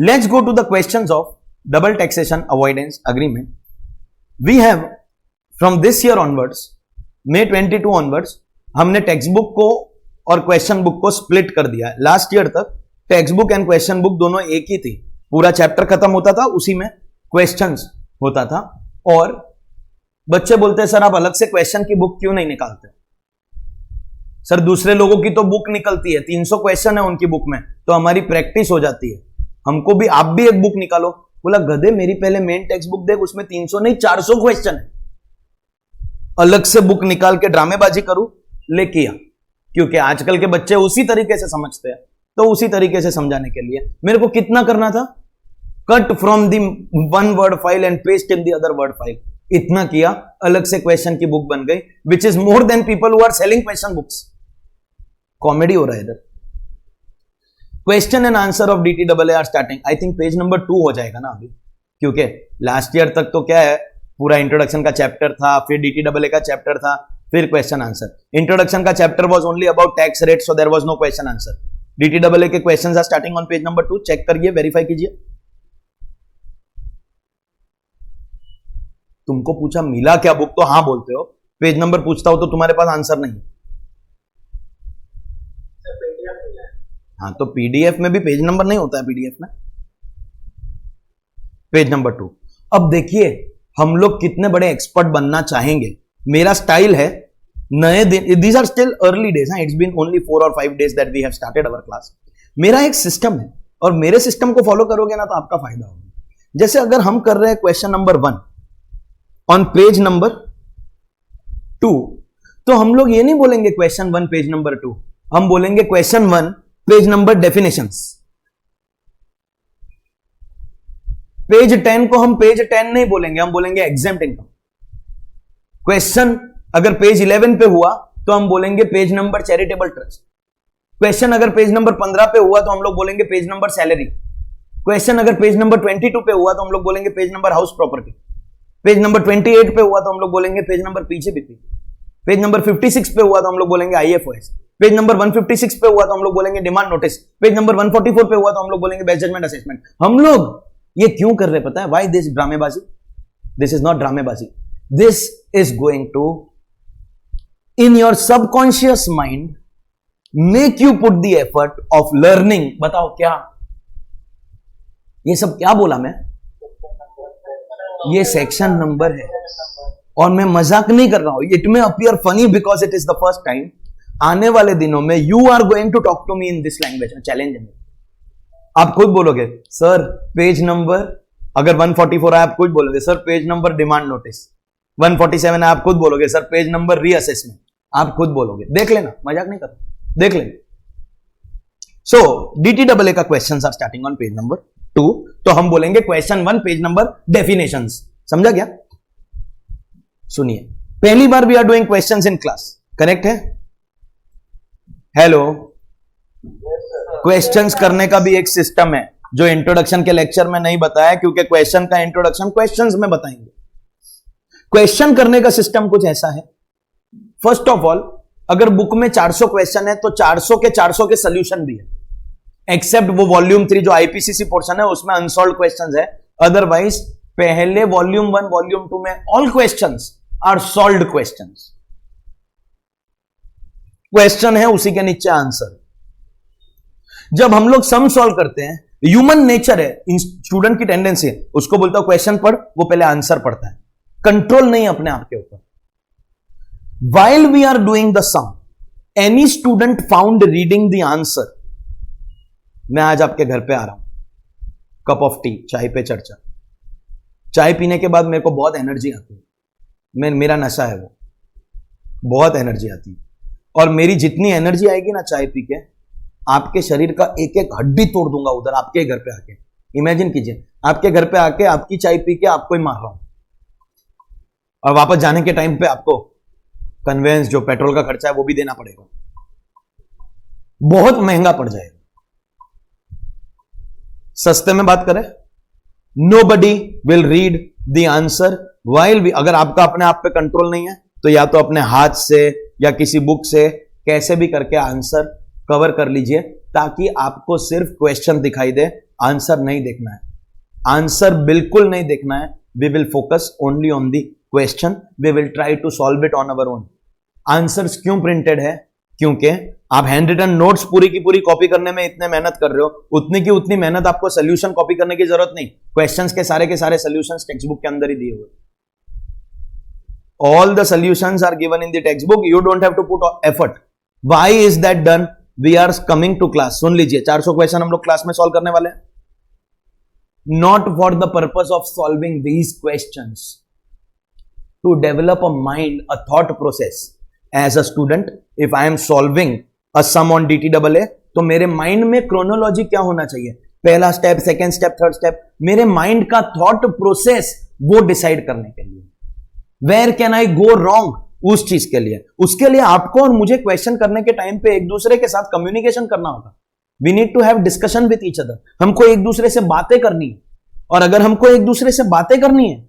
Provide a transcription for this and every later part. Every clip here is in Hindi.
Let's go to the questions of double taxation avoidance agreement. We have from this year onwards, May 22 onwards, हमने टेक्स्ट बुक को और क्वेश्चन बुक को स्प्लिट कर दिया है. लास्ट ईयर तक text book and question book दोनों एक ही थी. पूरा चैप्टर खत्म होता था, उसी में क्वेश्चंस होता था. और बच्चे बोलते हैं सर आप अलग से क्वेश्चन की बुक क्यों नहीं निकालते? सर दूसरे लोगों की तो बुक निकलती है, 300 क्वेश्चन है उनकी बुक में, तो हमारी प्रैक्टिस हो जाती है. हमको भी, आप भी एक बुक निकालो. बोला गधे मेरी पहले मेन टेक्स्ट बुक देख, उसमें 300 नहीं 400 क्वेश्चन है. अलग से बुक निकाल के ड्रामेबाजी करूं? ले किया, क्योंकि आजकल के बच्चे उसी तरीके से समझते हैं. तो उसी तरीके से समझाने के लिए मेरे को कितना करना था? Cut from the one word file and paste in the other word file. इतना किया, अलग से क्वेश्चन की बुक बन गई, which is more than people who are selling question books. Comedy हो रहा है इधर. Question and answer of DTAA are starting. I think page number 2 हो जाएगा ना अभी, क्योंकि लास्ट ईयर तक तो क्या है, पूरा इंट्रोडक्शन का चैप्टर था, फिर DTAA का चैप्टर था, फिर क्वेश्चन आंसर. इंट्रोडक्शन का chapter was only about tax rate, so there was no question answer. DTAA के questions are starting on page number 2. Check करिए, वेरीफाई कीजिए. तुमको पूछा मिला क्या बुक, तो हाँ बोलते हो. पेज नंबर पूछता हो तो तुम्हारे पास आंसर नहीं. हाँ तो पीडीएफ में भी पेज नंबर नहीं होता है. पीडीएफ में पेज नंबर 2. अब देखिए हम लोग कितने बड़े एक्सपर्ट बनना चाहेंगे. मेरा स्टाइल है, नए दिन, these are still early days, it's been only 4 or 5 days that we have started our class. मेरा एक सिस्टम है और मेरे सिस्टम को फॉलो करोगे ना तो आपका फायदा होगा. जैसे अगर हम कर रहे हैं question number 1 on page number 2, तो हम लोग ये नहीं बोलेंगे क्वेश्चन 1 पेज नंबर 2, हम बोलेंगे question 1 page number definitions. Page 10 को हम पेज 10 नहीं बोलेंगे, हम बोलेंगे एग्जेम्प्ट इनकम. क्वेश्चन अगर पेज 11 पे हुआ तो हम बोलेंगे page number charitable trust. Question अगर पेज नंबर 15 पे हुआ तो हम लोग बोलेंगे पेज नंबर सैलरी. क्वेश्चन अगर पेज नंबर 22 पे हुआ तो हम लोग बोलेंगे page number house property. Page number 28 पे हुआ तो हम लोग बोलेंगे page number PGBP. Page number 56 पे हुआ तो हम लोग बोलेंगे आईएफओएस. पेज नंबर 156 पे हुआ तो हम लोग बोलेंगे डिमांड नोटिस. पेज नंबर 144 पे हुआ तो हम लोग बोलेंगे बेस्ट जजमेंट असेसमेंट. हम लोग ये क्यों कर रहे पता है? व्हाई दिस ड्रामेबाजी? दिस इज नॉट ड्रामेबाजी. This is going to in your subconscious mind make you put the effort of learning. बताओ क्या ये सब क्या बोला मैं? ये सेक्शन नंबर है और मैं मजाक नहीं कर रहा हूं. It may appear funny because it is the first time. आने वाले दिनों में you are going to talk to me in this language. Challenge है. आप खुद बोलोगे सर पेज नंबर, अगर 144 है आप खुद बोलोगे sir page number demand notice. 147 है आप खुद बोलोगे सर पेज नंबर रीअसेसमेंट. आप खुद बोलोगे. देख लेना, मजाक नहीं कर रहा, देख लेना. सो DTAA का questions are starting on page number 2. तो हम बोलेंगे क्वेश्चन 1 पेज नंबर डेफिनेशंस. समझा क्या? सुनिए, पहली बार we are doing questions in class, correct है? हेलो. क्वेश्चंस करने का भी एक सिस्टम है जो इंट्रोडक्शन के लेक्चर में नहीं बताया, क्योंकि क्वेश्चन का इंट्रोडक्शन क्वेश्चंस में बताएंगे. क्वेश्चन करने का सिस्टम कुछ ऐसा है. फर्स्ट ऑफ ऑल, अगर बुक में 400 क्वेश्चन है तो 400 के सोल्यूशन भी है, एक्सेप्ट वो वॉल्यूम 3 जो आईपीसीसी पोर्शन है उसमें अनसॉल्व क्वेश्चंस है. अदरवाइज पहले वॉल्यूम 1 वॉल्यूम 2 में all questions are solved questions. Question है उसी के नीचे आंसर. जब हम लोग सम सॉल्व करते हैं, ह्यूमन नेचर है, स्टूडेंट की टेंडेंसी है, उसको बोलता हूं क्वेश्चन पढ़, वो पहले आंसर पढ़ता है. कंट्रोल नहीं अपने आप के ऊपर. While we are doing the sum, any student found reading the answer. मैं आज आपके घर पे आ रहा हूं, कप ऑफ टी, चाय पे चर्चा. चाय पीने के बाद मेरे को बहुत एनर्जी आती है. मेरा नशा है वो, बहुत एनर्जी आती है. और मेरी जितनी एनर्जी आएगी ना चाय पी के, आपके शरीर का एक एक हड्डी तोड़ दूंगा उधर आपके घर पे आके. इमेजिन कीजिए, आपके घर पे आके आपकी चाय पी के आपको ही मार रहा हूं, और वापस जाने के टाइम पे आपको कन्वेंस जो पेट्रोल का खर्चा है वो भी देना पड़ेगा. बहुत महंगा पड़ जाएगा. सस्ते में बात करें, nobody will read the answer while we. अगर आपका अपने आप पे कंट्रोल नहीं है तो या तो अपने हाथ से या किसी बुक से कैसे भी करके आंसर कवर कर लीजिए, ताकि आपको सिर्फ क्वेश्चन दिखाई दे, आंसर नहीं देखना है, आंसर बिल्कुल नहीं देखना है. We will focus only on the question, we will try to solve it on our own. Answers क्यों प्रिंटेड है? क्योंकि आप हैंड रिटन नोट्स पूरी की पूरी कॉपी करने में इतने मेहनत कर रहे हो, उतनी की उतनी मेहनत आपको सोल्यूशन कॉपी करने की जरूरत नहीं. क्वेश्चंस के सारे सोल्यूशंस टेक्स्ट बुक के अंदर ही दिए हुए. All the solutions are given in the text book, you don't have to put effort. Why is that done? We are coming to class. सुन लीजिए, 400 क्वेश्चन हम लोग क्लास में सॉल्व करने वाले हैं. Not for the purpose of solving these questions, to develop a mind, a thought process. As a student, if I am solving a sum on DTAA, तो मेरे माइंड में क्रोनोलॉजी क्या होना चाहिए? पहला step, second step, third step, मेरे माइंड का थॉट प्रोसेस वो डिसाइड करने के लिए. Where can I go wrong, उस चीज के लिए. उसके लिए आपको और मुझे क्वेश्चन करने के टाइम पे एक दूसरे के साथ कम्युनिकेशन करना होगा. We need to have discussion with each other. हमको एक दूसरे से बातें करनी है, और अगर हमको एक दूसरे से बातें करनी है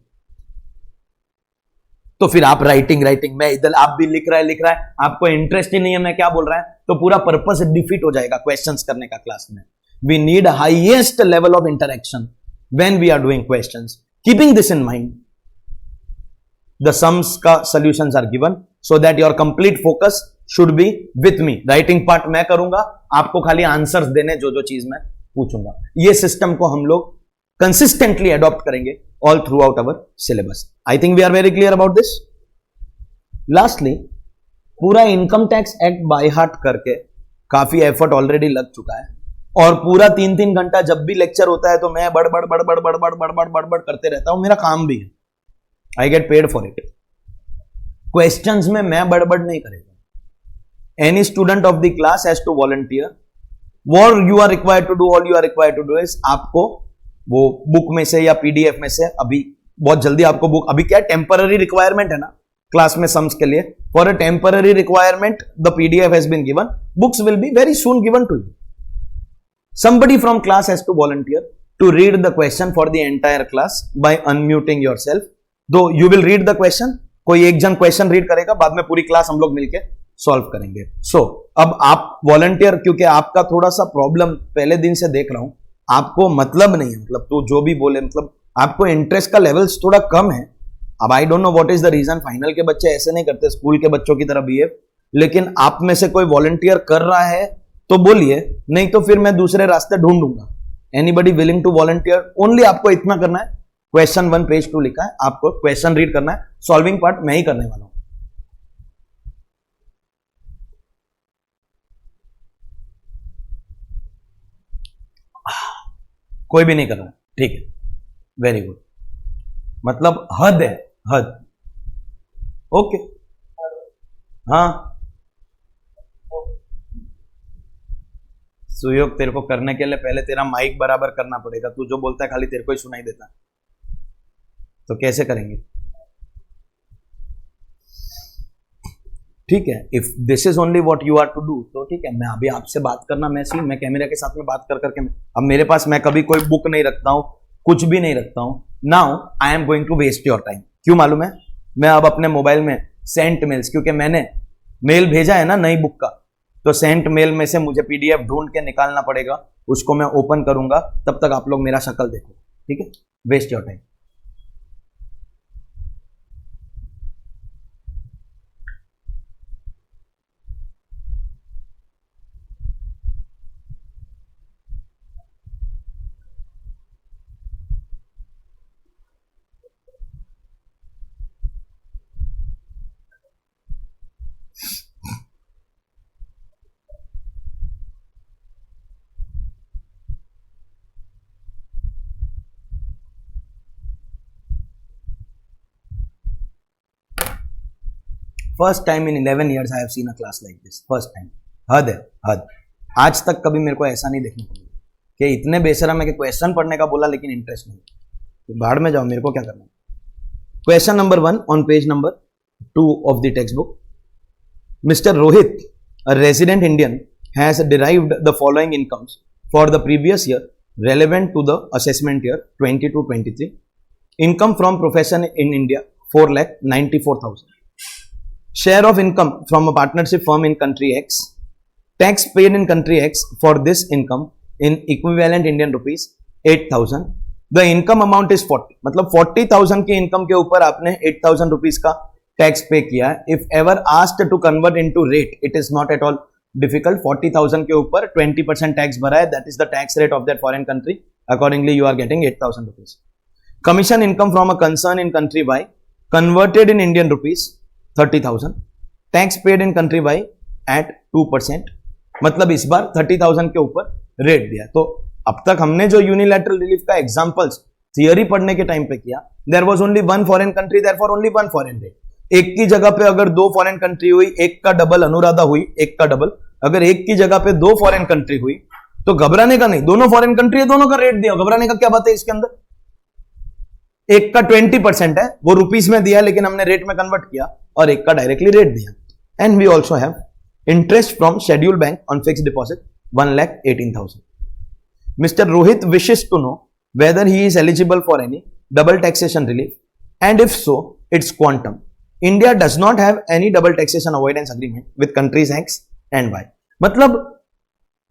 तो फिर आप राइटिंग, मैं इधर, आप भी लिख रहा है, आपको इंटरेस्ट ही नहीं है मैं क्या बोल रहा है, तो पूरा पर्पस डिफीट हो जाएगा क्वेश्चंस करने का क्लास में. We need highest level of interaction when we are doing questions. Keeping this in mind, the sums का solutions are given, so that your complete focus should be with me. Writing part मैं करूंगा, आपको खाली आंसर्स देने जो चीज मैं पूछूंगा. ये सिस्टम को हम लोग कंसिस्टेंटली अडॉप्ट करेंगे all throughout our syllabus. I think we are very clear about this. Lastly, पूरा income tax act by heart करके काफी एफर्ट ऑलरेडी लग चुका है, और पूरा 3-3 घंटा जब भी लेक्चर होता है तो मैं बड़बड़ करते रहता हूं. मेरा काम भी है, I get paid for it. Questions में मैं बड़बड़ नहीं करेगा. Any student of the class has to volunteer. what you are required to do, all you are required to do is, आपको वो बुक में से या पीडीएफ में से, अभी बहुत जल्दी आपको बुक, अभी क्या टेम्पररी रिक्वायरमेंट है ना क्लास में सम्स के लिए, for a temporary requirement the PDF has been given, books will be very soon given to you. somebody from class has to volunteer to read the question for the entire class by unmuting yourself. though you will read the question, कोई एक जन क्वेश्चन रीड करेगा, बाद में पूरी क्लास हम लोग मिलके सॉल्व करेंगे. अब आप वॉलंटियर, क्योंकि आपका थोड़ा सा प्रॉब्लम पहले दिन से देख रहा हूं, आपको मतलब नहीं है, मतलब तो जो भी बोले, मतलब आपको इंटरेस्ट का लेवल्स थोड़ा कम है. अब I don't know what is the reason. Final के बच्चे ऐसे नहीं करते, स्कूल के बच्चों की तरह बिहेव. लेकिन आप में से कोई वॉलंटियर कर रहा है तो बोलिए, नहीं तो फिर मैं दूसरे रास्ते ढूंढूंगा. Anybody willing to volunteer? Only आपको इतना करना है, क्वेश्चन 1 पेज 2 लिखा है, आपको क्वेश्चन रीड करना है, सॉल्विंग पार्ट मैं ही करने वाला हूं. कोई भी नहीं कर रहा, ठीक है, वेरी गुड. मतलब हद है, हद. ओके, हाँ सुयोग, तेरे को करने के लिए पहले तेरा माइक बराबर करना पड़ेगा. तू जो बोलता है खाली तेरे को ही सुनाई देता है, तो कैसे करेंगे? ठीक है, if this is only what you are to do, तो ठीक है, मैं अभी आपसे बात करना, मैं कैमरा के साथ में बात कर करके, अब मेरे पास, मैं कभी कोई बुक नहीं रखता हूं, कुछ भी नहीं रखता हूं. Now I am going to waste your time. क्यों मालूम है? मैं अब अपने मोबाइल में सेंट मेल्स, क्योंकि मैंने मेल भेजा है ना नई बुक का, तो सेंट मेल में से मुझे पीडीएफ ढूंढ के निकालना पड़ेगा, उसको मैं ओपन करूंगा, तब तक आप लोग मेरा शक्ल देखो. ठीक है, waste your time. First time in 11 years I have seen a class like this. First time. हद है, हद. आज तक कभी मेरे को ऐसा नहीं देखने को मिला कि इतने बेशरम है कि क्वेश्चन पढ़ने का बोला लेकिन इंटरेस्ट नहीं. तो बाहर में जाओ, मेरे को क्या करना है. Question number 1 on page number 2 of the text book. Mister Rohit, a resident Indian, has derived the following incomes for the previous year relevant to the assessment year 22-23. Income from profession in India 4,94,000. Share of income from a partnership firm in country X. Tax paid in country X for this income in equivalent Indian rupees 8,000, the income amount is 40, मतलब 40,000 की इनकम के ऊपर आपने 8,000 रुपीज का टैक्स पे किया। If ever asked to convert into rate, it is not at all difficult. 40,000 के ऊपर 20% टैक्स भरा है, that is the tax rate of that foreign country, accordingly you are getting 8,000 rupees. Commission income from a concern in country Y converted in Indian rupees 30,000, tax paid in country Y at 2%, मतलब इस बार 30,000 के ऊपर रेट दिया। तो अब तक हमने जो यूनिलैटरल रिलीफ का एग्जांपल्स थियरी पढ़ने के टाइम पे किया, there was only one foreign country, therefore only one foreign rate. एक की जगह पे अगर दो फॉरेन कंट्री हुई, एक का डबल अनुराधा हुई, एक का डबल, अगर एक की जगह पे दो फॉरेन कंट्री हुई तो घबराने का नहीं, दोनों फॉरेन कंट्री है, दोनों का रेट दिया, घबराने का क्या बात है इसके अंदर। एक का 20% है, वो रुपीस में दिया लेकिन हमने रेट में कन्वर्ट किया, और एक का डायरेक्टली रेट दिया। And we also have interest from schedule bank on fix deposit 1,18,000. Mr. Rohit wishes to know whether he is eligible for any double taxation relief, and if so, its quantum. India does not have any double taxation avoidance agreement with countries X and Y. मतलब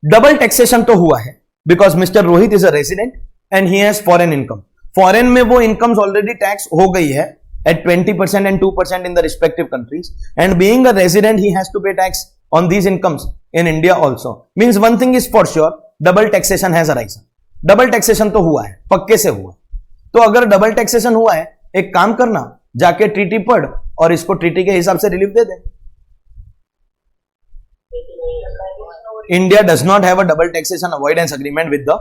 डबल टैक्सेशन तो हुआ है because mister Rohit is a resident and he has foreign income. Foreign में वो इनकम्स ऑलरेडी टैक्स हो गई है at 20% and 2% in the respective countries, and being a resident he has to pay tax on these incomes in India also. Means one thing is for sure, double taxation has arisen. Double taxation तो हुआ है, पक्के से हुआ। तो अगर डबल टैक्सेशन हुआ है, एक काम करना, जाके ट्रीटी पढ़ और इसको ट्रीटी के हिसाब से relief they they. India does not have a double taxation avoidance agreement with the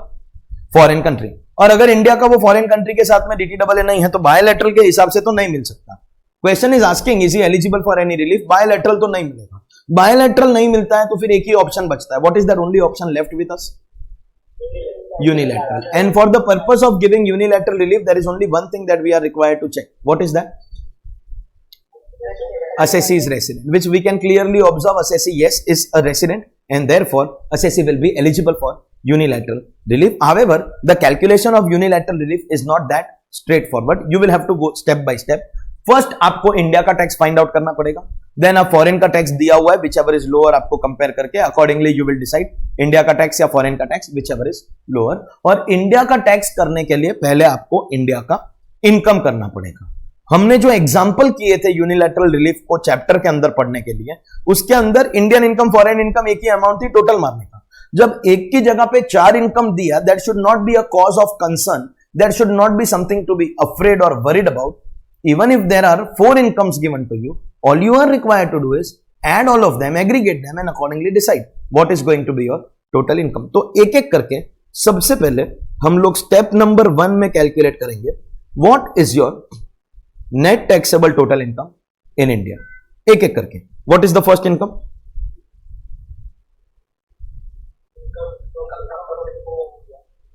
foreign country. और अगर इंडिया का वो फॉरेन कंट्री के साथ में DTAA नहीं है तो बायोलैटरल के हिसाब से तो नहीं मिल सकता। Question is asking is he eligible for any relief, bilateral तो नहीं मिलेगा। बायोलैटरल नहीं मिलता है तो फिर एक ही ऑप्शन बचता है, what is that only option left with us? Unilateral. And for the purpose of giving unilateral relief, there is only one thing that we are required to check. What is that? Assessee is resident, which we can clearly observe. Assessee, yes, is a resident, and therefore assessee will be eligible for unilateral relief. However, the calculation of unilateral relief is not that straightforward. You will have to go step by step. First आपको इंडिया का टैक्स फाइंड आउट करना पड़ेगा, देन आप फॉरेन का टैक्स दिया हुआ है, विच एवर इज लोअर आपको कंपेयर करके accordingly you will decide India का टैक्स या फॉरेन का tax, which ever is lower. और इंडिया का टैक्स करने के लिए पहले आपको इंडिया का इनकम करना पड़ेगा। हमने जो एग्जाम्पल किए थे यूनिलैटरल रिलीफ को चैप्टर के अंदर पढ़ने के लिए, उसके अंदर इंडियन इनकम फॉरेन इनकम एक ही अमाउंट थी टोटल मारने का। जब एक की जगह पे चार इनकम दिया, that should not be a cause of concern, that should not be something to be afraid और worried about. Even if there are 4 incomes given to you, all you are required to do is add all of them, aggregate them and accordingly decide what is going to be your total income. तो एक एक करके सबसे पहले हम लोग स्टेप नंबर 1 में कैलकुलेट करेंगे what is your net taxable total income in India. एक एक करके what is the first income?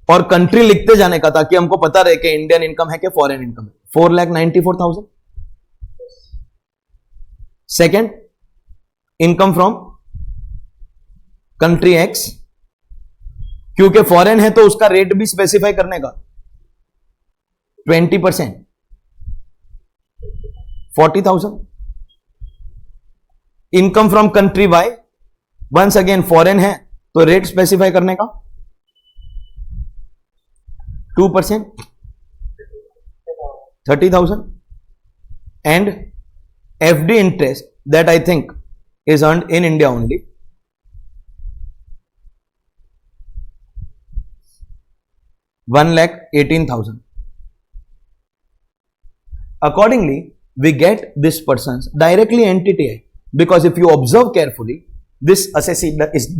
और कंट्री लिखते जाने का ताकि हमको पता रहे कि इंडियन इनकम है कि फॉरेन इनकम है। 4,94,000। Second, income from country x, क्योंकि फॉरेन है तो उसका रेट भी स्पेसिफाई करने का 20%, 40,000। Income from country Y, once again foreign है तो रेट स्पेसिफाई करने का 2%, 30,000, and FD interest that I think is earned in India only, 1,18,000. Accordingly, we get this person's directly NTTI, because if you observe carefully, this assessee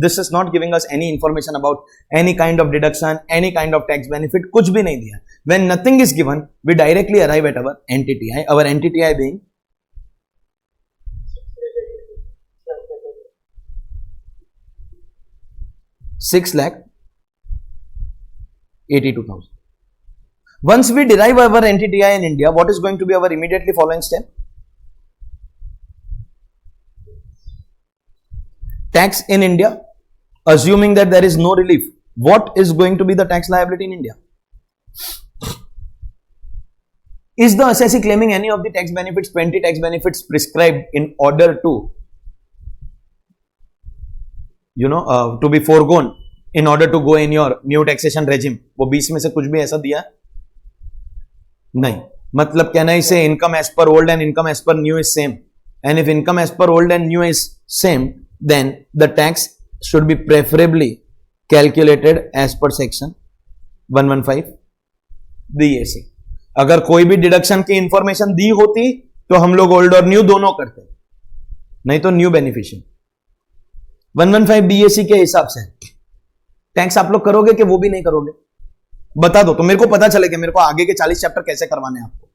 this is not giving us any information about any kind of deduction, any kind of tax benefit, कुछ भी नहीं दिया। When nothing is given, we directly arrive at our NTTI. Our NTTI being 6,82,000. Once we derive our NTTI in India, what is going to be our immediately following step? Tax in India, assuming that there is no relief, what is going to be the tax liability in India? Is the assessee claiming any of the tax benefits, 20 tax benefits prescribed in order to, to be foregone in order to go in your new taxation regime? वो 20 में से कुछ भी ऐसा दिया नहीं. मतलब कहना इसे income as per old and income as per new is same, and if income as per old and new is same then the tax should be preferably calculated as per section 115 DAC. अगर कोई भी डिडक्शन की इंफॉर्मेशन दी होती तो हम लोग ओल्ड और न्यू दोनों करते, नहीं तो न्यू बेनिफिशियल. 115 DAC के हिसाब से टैक्स आप लोग करोगे कि वो भी नहीं करोगे? बता दो तो मेरे को पता चले कि मेरे को आगे के 40 चैप्टर कैसे करवाने हैं आपको.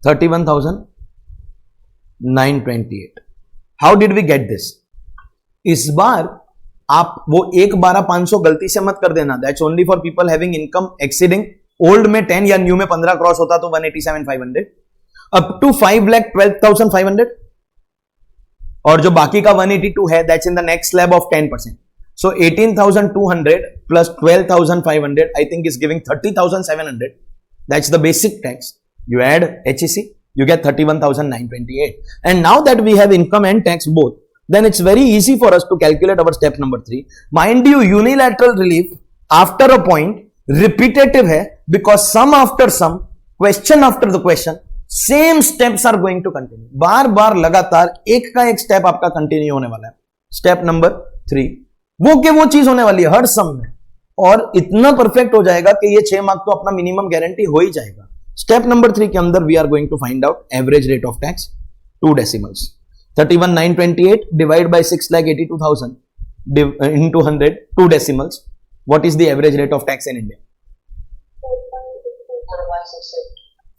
$31,928. How did we get this? इस बार आप वो 1/12,500 गलती से मत कर देना. That's only for people having income exceeding old में 10 या न्यू में 15 क्रॉस होता तो 187,500 अप टू 5,12,500 और जो बाकी का 182 है that's in the next slab of 10%. So 18,200 plus 12,500 I think is giving 30,700. That's the basic tax. You add HEC, you get 31,928. And now that we have income and tax both, then it's very easy for us to calculate our step number 3. Mind you, unilateral relief after a point repetitive है because sum after sum, question after the question, same steps are going to continue. बार बार लगातार एक का एक स्टेप आपका कंटिन्यू होने वाला है. स्टेप नंबर 3 वो के वो चीज होने वाली है हर सम में, और इतना परफेक्ट हो जाएगा कि ये 6 मार्क तो अपना मिनिमम गारंटी हो ही जाएगा. स्टेप नंबर 3 के अंदर we are going to find out average rate of tax 2 decimals. 31,928 divide by 6,82,000 into 100 2 decimals. What is the average rate of tax in India?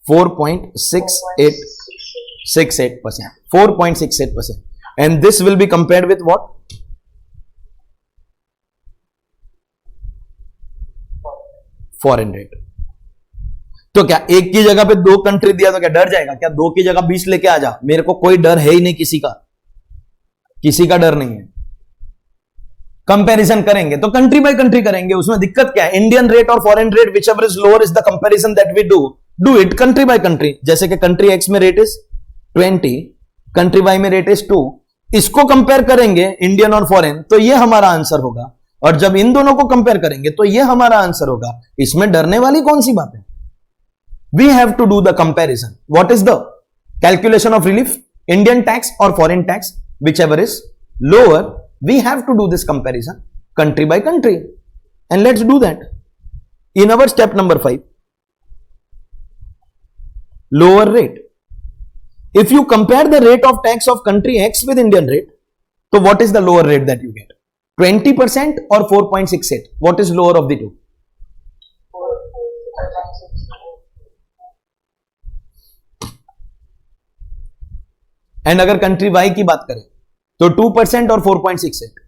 4.68%. 4.68%. And this will be compared with what? Foreign rate. तो क्या एक की जगह पे 2 कंट्री दिया तो क्या डर जाएगा? क्या 2 की जगह 20 लेके आ जा? मेरे को कोई डर है ही नहीं, किसी का डर नहीं है. कंपैरिजन करेंगे तो कंट्री बाय कंट्री करेंगे, उसमें दिक्कत क्या है? इंडियन रेट और foreign rate whichever is lower is the comparison that we do it country by country. जैसे कि कंट्री एक्स में रेट इज 20, कंट्री वाई में रेट इज 2. इसको कंपेयर करेंगे इंडियन और फॉरेन तो ये हमारा आंसर होगा, और जब इन दोनों को कंपेयर करेंगे तो ये हमारा आंसर होगा. इसमें डरने वाली कौन सी बात है? We have to do the comparison. What is the calculation of relief? Indian tax or foreign tax, whichever is lower, we have to do this comparison country by country. And let's do that. In our step number 5, lower rate. If you compare the rate of tax of country X with Indian rate, so what is the lower rate that you get? 20% or 4.68? What is lower of the two? And अगर कंट्री वाई की बात करें तो 2% और 4.68?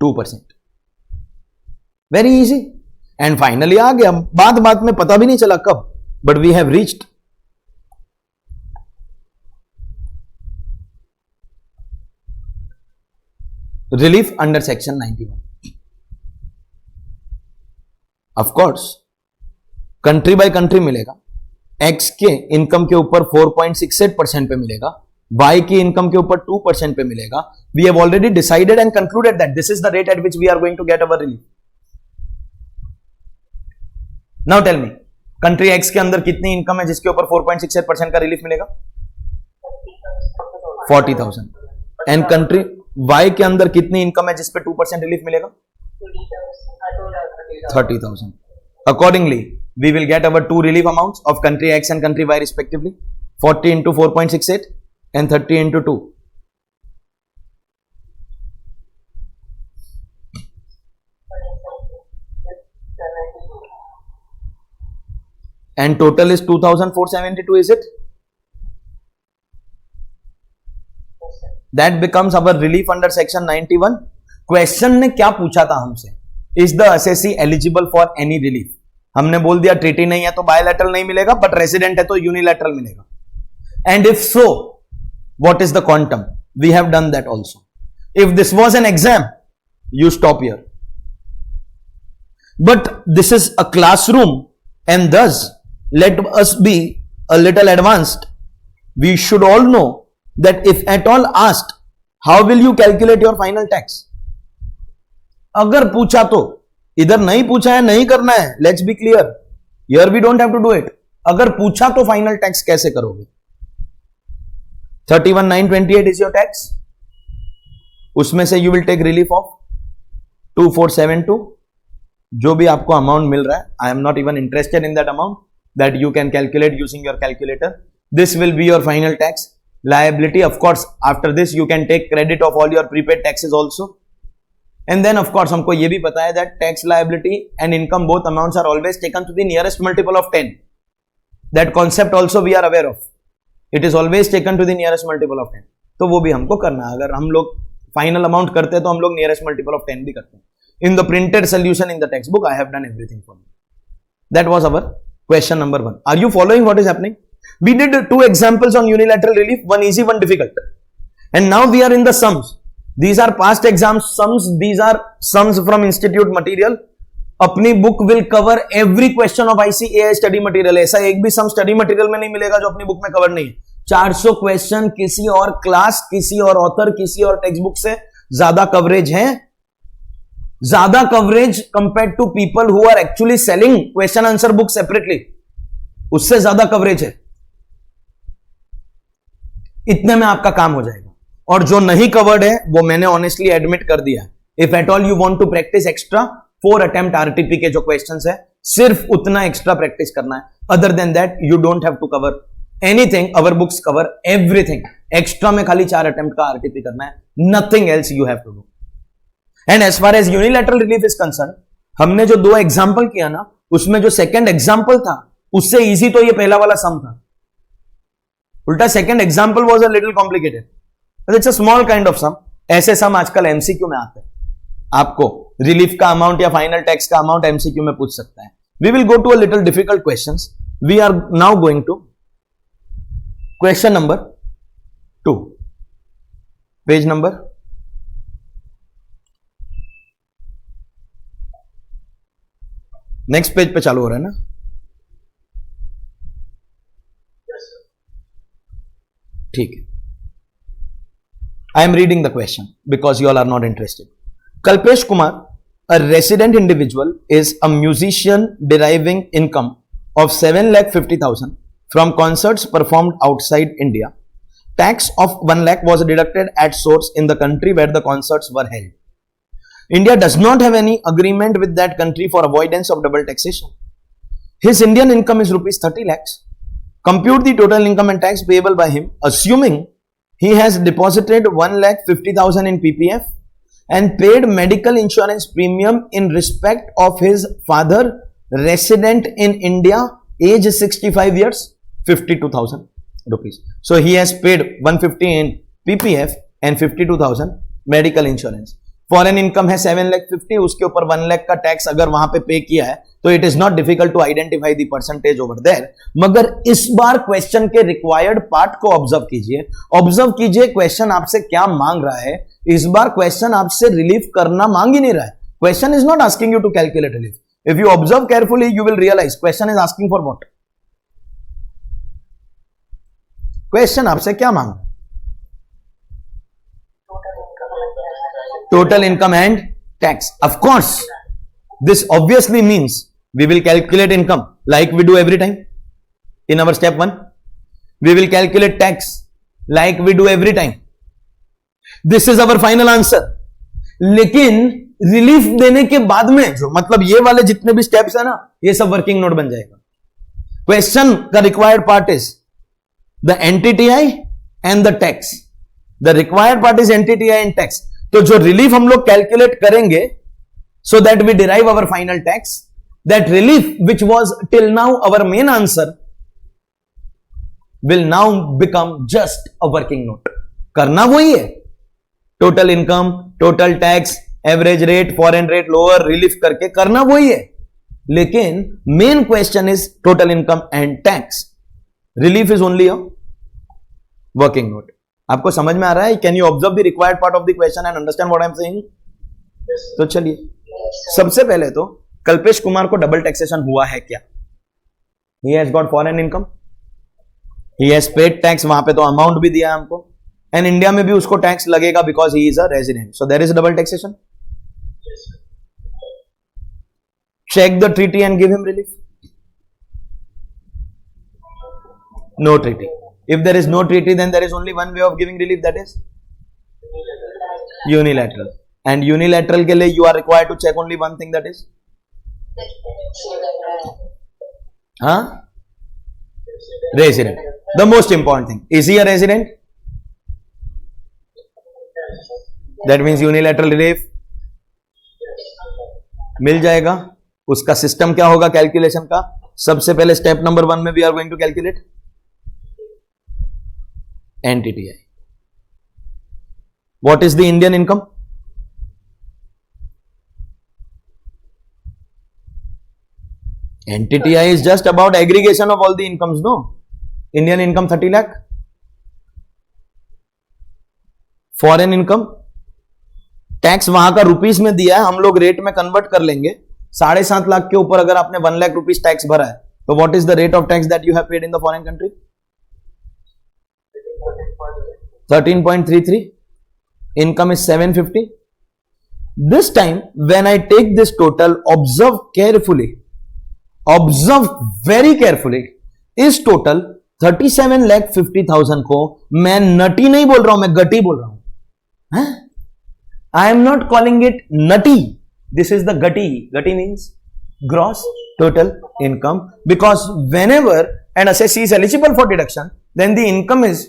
2%. Very easy. एंड फाइनली आ गया. बात में पता भी नहीं चला कब, but we have reached. Relief under section 91. Of course country by country मिलेगा. एक्स के इनकम के ऊपर 4.68% पे मिलेगा, वाई की इनकम के ऊपर 2% पे मिलेगा. We have already decided and concluded that this is the rate at which we are going to get our relief. Now tell me, country X के अंदर कितनी इनकम है जिसके ऊपर 4.68% का रिलीफ मिलेगा? 40,000. एंड कंट्री वाई के अंदर कितनी इनकम है जिस पे 2% रिलीफ मिलेगा? 30,000. Accordingly, we will get our 2 relief amounts of country X and country Y respectively, 40 into 4.68 and 30 into 2. And total is 2,472, is it? That becomes our relief under section 91. Question ने क्या पूछा था हमसे? Is the assessee eligible for any relief? हमने बोल दिया ट्रीटी नहीं है तो बायलैटरल नहीं मिलेगा, बट रेसिडेंट है तो यूनिलैटरल मिलेगा. And if so what is the quantum? we have done that also. If this was an exam, you stop here. But this is a classroom, and thus let us be a little advanced. We should all know that if at all asked, how will you calculate your final tax? अगर पूछा तो, इधर नहीं पूछा है, नहीं करना है, let's be clear, here we don't have to do it. अगर पूछा तो फाइनल टैक्स कैसे करोगे? 31,928 इज योर टैक्स. उसमें से you will take relief of 2472, जो भी आपको अमाउंट मिल रहा है. I am not even interested in that amount, that you can calculate using your calculator. This will be your final tax liability. Of course, after this you can take credit of all your prepaid taxes also. And then of course हमको ये भी पता है that tax liability and income both amounts are always taken to the nearest multiple of 10. That concept also we are aware of. It is always taken to the nearest multiple of 10. तो वो भी हमको करना है. अगर हम लोग फाइनल अमाउंट करते हैं तो हम लोग नियरेस्ट मल्टीपल ऑफ 10 भी करते हैं. In the printed solution in the text book I have done everything for you. That was our question number 1. Are you following what is happening? We did 2 examples on unilateral relief, one easy, one difficult. And now we are in the sums. These are past exams sums. These are sums from institute material. अपनी book will cover every question of ICAI study material. ऐसा एक भी sum study material में नहीं मिलेगा जो अपनी book में cover नहीं है. 400 क्वेश्चन किसी और क्लास, किसी और ऑथर, किसी और टेक्स्ट बुक से ज्यादा कवरेज है. ज्यादा coverage compare to people who are actually selling question answer book separately, उससे ज्यादा कवरेज है. इतने में आपका काम हो जाएगा. और जो नहीं कवर्ड है वो मैंने ऑनेस्टली एडमिट कर दिया. If at all you want to practise extra 4 attempt RTP के जो क्वेश्चंस है, सिर्फ उतना एक्स्ट्रा प्रैक्टिस करना है. Other than that you don't have to cover anything. Our books cover everything. Extra में खाली 4 अटेम्प्ट का आरटीपी करना है. Nothing else you have to do. And as far as unilateral relief is concern, हमने जो 2 एग्जाम्पल किया ना, उसमें जो सेकेंड एग्जाम्पल था उससे इजी तो ये पहला वाला सम था. उल्टा second example was a little complicated. It's a small kind of sum. ऐसे सम आजकल एमसीक्यू में आते हैं. आपको रिलीफ का अमाउंट या फाइनल टैक्स का अमाउंट एमसीक्यू में पूछ सकता है. We will go to a little difficult questions. We are now going to question number 2, page number next page पे चालू हो रहा है ना? ठीक है. I am reading the question because you all are not interested. Kalpesh Kumar, a resident individual, is a musician deriving income of 7,50,000 from concerts performed outside India. Tax of 1 lakh was deducted at source in the country where the concerts were held. India does not have any agreement with that country for avoidance of double taxation. His Indian income is rupees 30 lakhs. Compute the total income and tax payable by him, assuming he has deposited 1,50,000 in PPF and paid medical insurance premium in respect of his father resident in India, age 65 years, 52,000 rupees. So he has paid 150 in PPF and 52,000 medical insurance. Foreign income है 7,50,000, उसके ऊपर 1 लाख का टैक्स अगर वहां पे पे किया है तो it is not difficult to identify the percentage over there. मगर इस बार क्वेश्चन के रिक्वायर्ड पार्ट को ऑब्जर्व कीजिए. ऑब्जर्व कीजिए क्वेश्चन आपसे क्या मांग रहा है. इस बार क्वेश्चन आपसे रिलीफ करना मांग ही नहीं रहा है. Question is not asking you to calculate relief. If you observe carefully you will realise question is asking for what. Question आपसे क्या मांग रहा है? Total income and tax. Of course, this obviously means we will calculate income like we do every time in our step 1. We will calculate tax like we do every time. This is our final answer. लेकिन रिलीफ देने के बाद में जो मतलब ये वाले जितने भी स्टेप्स है ना, ये सब वर्किंग नोट बन जाएगा. क्वेश्चन का required part is the NTTI and the tax. The required part is NTTI and tax. तो जो रिलीफ हम लोग कैलकुलेट करेंगे so that we derive our final tax, that relief which was till now our main answer will now become just a working note. करना वही है. Total income, total tax, average rate, foreign rate, lower, relief करके करना वही है. लेकिन main question is total income and tax. Relief is only a working note. आपको समझ में आ रहा है? Can you observe the required part of the question and understand what I am saying? तो चलिए, सबसे पहले तो कल्पेश कुमार को डबल टैक्सेशन हुआ है क्या? He has got foreign income, he has paid tax, वहां पे तो अमाउंट भी दिया है हमको, एंड इंडिया में भी उसको टैक्स लगेगा because he is a resident, so there is double taxation. Check the treaty and give him relief. No treaty. If there is no treaty, then there is only one way of giving relief, that is unilateral. And unilateral के लिए you are required to check only one thing, that is resident. The most important thing. Is he a resident? That means unilateral relief मिल जाएगा. उसका सिस्टम क्या होगा कैलकुलेशन का? सबसे पहले स्टेप नंबर 1 में we are going to calculate NTTI. What is the Indian income? NTTI is just about aggregation of all the incomes, no? Indian income 30 lakh. Foreign income tax वहां का रुपीस में दिया है, हम लोग रेट में कन्वर्ट कर लेंगे. 7.5 लाख के ऊपर अगर आपने 1 लाख रुपीस टैक्स भरा है, तो what is the rate of tax that you have paid in the foreign country? 13.33. Income is 750. This time, when I take this total, observe carefully. Observe very carefully. इस total 37,50,000 को मैं नटी नहीं बोल रहा हूं, मैं गटी बोल रहा हूं. I am not calling it nutty. This is the gati. Gati means gross total income. Because whenever an assessee is eligible for deduction, then the income is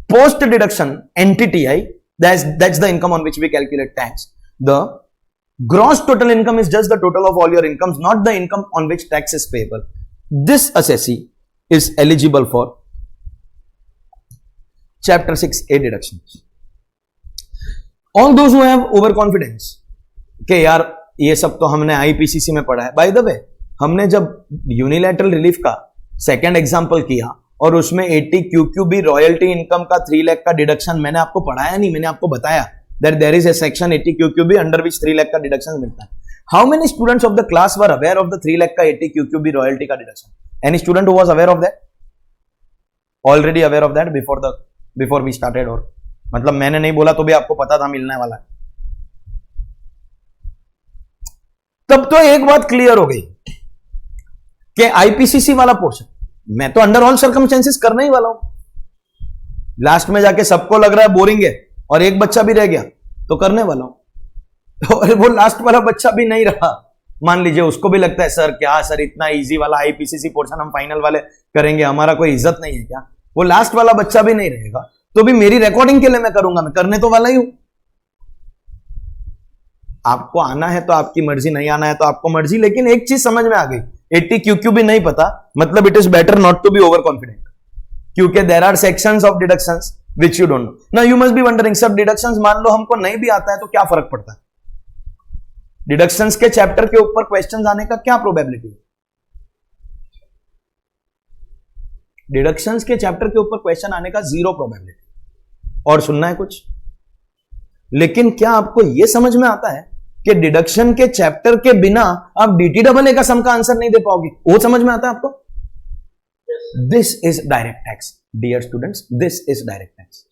post deduction NTTI. That's the income on which we calculate tax. The gross total income is just the total of all your incomes, not the income on which tax is payable. This assessee is eligible for Chapter 6A deductions. All those who have overconfidence कि यार ये सब तो हमने IPCC में पढ़ा है. बाय द वे, हमने जब यूनिलैटरल रिलीफ का सेकंड एग्जांपल किया और उसमें 80 QQB रॉयल्टी इनकम का 3 लाख का डिडक्शन मैंने आपको पढ़ाया नहीं, मैंने आपको बताया that there is a section 80 QQB under which 3 lakh का डिडक्शन मिलता है. How many students of the class were aware of the 3 lakh का 80 QQB रॉयल्टी का deduction? Any student who was aware of that? Already aware of that before we started? और मतलब मैंने नहीं बोला तो भी आपको पता था मिलने वाला है. तब तो एक बात क्लियर हो गई कि आईपीसीसी वाला पोर्शन मैं तो अंडर ऑल सर्कमस्टेंसेस करने ही वाला हूं. लास्ट में जाके सबको लग रहा है बोरिंग है और एक बच्चा भी रह गया तो करने वाला हूं. और वो लास्ट वाला बच्चा भी नहीं रहा, मान लीजिए उसको भी लगता है सर क्या सर इतना इजी वाला आईपीसीसी पोर्शन हम फाइनल वाले करेंगे, हमारा कोई इज्जत नहीं है क्या? वो लास्ट वाला बच्चा भी नहीं रहेगा तो भी मेरी रिकॉर्डिंग के लिए मैं करूंगा, मैं करने तो वाला ही हूं. आपको आना है तो आपकी मर्जी, नहीं आना है तो आपको मर्जी. लेकिन एक चीज समझ में आ गई, 80 QQ भी नहीं पता मतलब it is better not to be over confident, क्योंकि there are sections of deductions which you don't know. Now you must be wondering सब डिडक्शंस मान लो हमको नहीं भी आता है तो क्या फर्क पड़ता है? डिडक्शंस के चैप्टर के ऊपर क्वेश्चंस आने का क्या प्रोबेबिलिटी है? डिडक्शंस के चैप्टर के ऊपर क्वेश्चन आने का 0 प्रोबेबिलिटी. और सुनना है कुछ, लेकिन क्या आपको यह समझ में आता है कि डिडक्शन के चैप्टर के बिना आप DTAA का सम का आंसर नहीं दे पाओगे? वो समझ में आता है आपको? This is direct tax dear students, this is direct tax.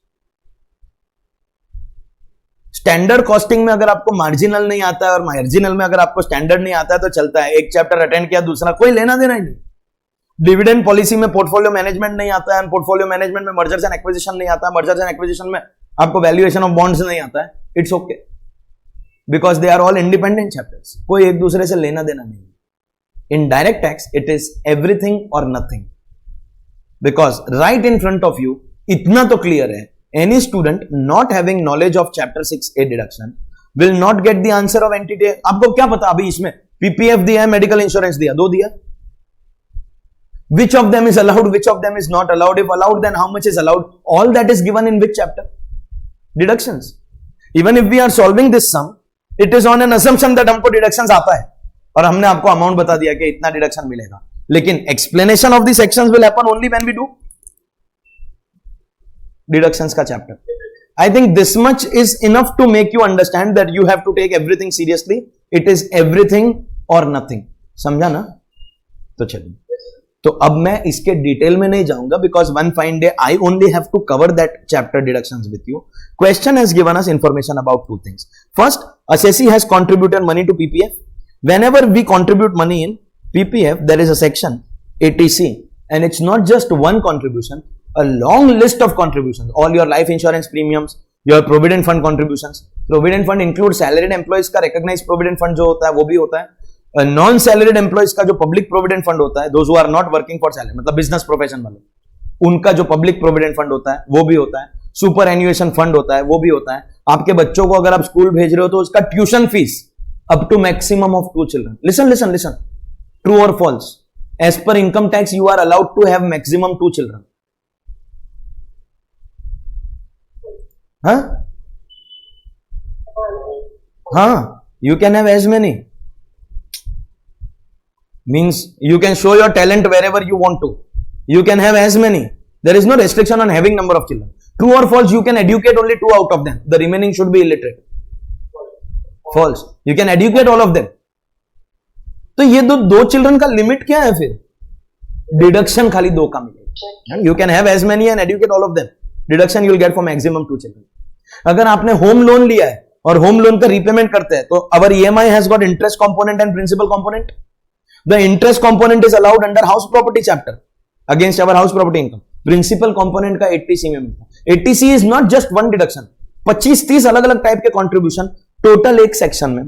Standard costing में अगर आपको मार्जिनल नहीं आता है और मार्जिनल में अगर आपको स्टैंडर्ड नहीं आता है तो चलता है, एक चैप्टर अटेंड किया दूसरा कोई लेना देना ही नहीं. डिविडेंड पॉलिसी में पोर्टफोलियो मैनेजमेंट नहीं आता है, पोर्टफोलियो मैनेजमेंट में मर्जर्स एंड एक्विजिशन नहीं आता है, मर्जर्स एंड एक्विजिशन में आपको वैल्यूएशन ऑफ बॉन्ड्स नहीं आता है. It's okay because they are all independent chapters, कोई एक दूसरे से लेना देना नहीं. In direct tax it is everything और nothing, because right in front of you इतना तो क्लियर है, any student not having knowledge of chapter 6A deduction will not get the answer of NTTI. आपको क्या पता अभी इसमें पीपीएफ दिया है, मेडिकल इंश्योरेंस दिया, 2 दिया. Which of them is allowed, which of them is not allowed? If allowed, then how much is allowed? All that is given in which chapter? Deductions. Even if we are solving this sum, it is on an assumption that हमको deductions आता है और हमने आपको amount बता दिया कि इतना deduction मिलेगा. लेकिन explanation of the sections will happen only when we do deductions का chapter. I think this much is enough to make you understand that you have to take everything seriously. It is everything or nothing. समझा ना? तो चलिए. तो अब मैं इसके डिटेल में नहीं जाऊंगा because one fine day I only have to cover that chapter deductions with you. Question has given us information about two things. First, assessee has contributed money to PPF. Whenever we contribute money in PPF, there is a section ATC, and it's not just one contribution. A long list of contributions, all your life insurance premiums, your provident fund contributions. Provident fund includes salaried employees का recognized provident fund जो होता है वो भी होता है. Non salaried employees का जो public provident fund होता है, those who are not working for salary, मतलब business profession वाले, उनका जो public provident fund होता है वो भी होता है. Superannuation fund होता है वो भी होता है. आपके बच्चों को अगर आप स्कूल भेज रहे हो तो उसका tuition fees up to maximum of 2 children. Listen. True or false? As per income tax, you are allowed to have maximum 2 children. You can have as many. Means you can show your talent wherever you want to. You can have as many. There is no restriction on having number of children. True or false? You can educate only 2 out of them. The remaining should be illiterate. False. You can educate all of them. तो ये दो चिल्ड्रन का लिमिट क्या है? फिर डिडक्शन खाली 2 का मिलेगा. You can have as many and educate all of them. Deduction you'll get for maximum 2 children. अगर आपने होम लोन लिया है और होम लोन का रीपेमेंट करते हैं तो अवर EMI has got interest component and principal component. The interest component is allowed under house property chapter against our house property income. Principal component का 80C में मिलता है. 80C is not just one deduction. 25-30 अलग अलग टाइप के कंट्रीब्यूशन टोटल एक सेक्शन में.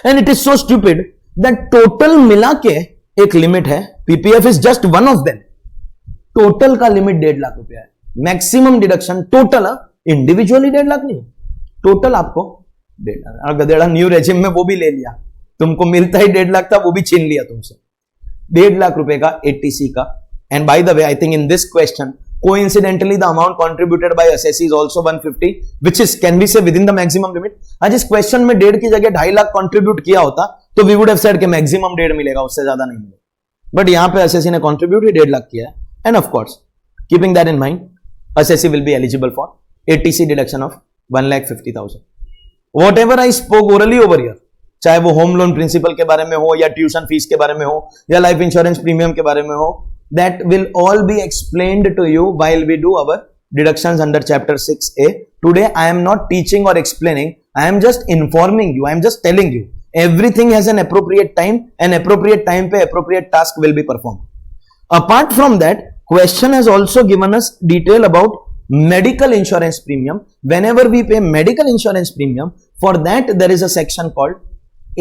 And it is so stupid that total मिला के एक लिमिट है. PPF is just one of them. Total का लिमिट 1.5 लाख रुपया है. Maximum deduction total, individually 1.5 lakh नहीं, टोटल आपको 1.5 लाख. और गधेड़ा न्यू रेजिम में वो भी ले लिया, तुमको मिलता ही 1.5 लाख था, वो भी छीन लिया तुमसे. 1.5 लाख रुपए का 80C का. And by the way, I think in this question coincidentally the amount contributed by assessee is also 150, which is can we say within the maximum limit. आज इस क्वेश्चन में 1.5 की जगह 2.5 लाख कंट्रीब्यूट किया होता तो we would have said कि मैक्सिमम 1.5 मिलेगा, उससे ज्यादा नहीं मिलेगा. बट यहां पे assessee ने कंट्रीब्यूट ही 1.5 लाख किया है. End of course keeping that in mind, assessee will be eligible for ATC deduction of 1,50,000. Whatever I spoke orally over here, चाहे वो होम लोन प्रिंसिपल के बारे में हो या ट्यूशन फीस के बारे में हो या लाइफ इंश्योरेंस प्रीमियम के बारे में हो, that will all be explained to you while we do our deductions under chapter 6A. Today I am not teaching or explaining, I am just informing you, I am just telling you everything has an appropriate time, and appropriate time pe appropriate task will be performed. Apart from that, question has also given us detail about medical insurance premium. Whenever we pay medical insurance premium, for that there is a section called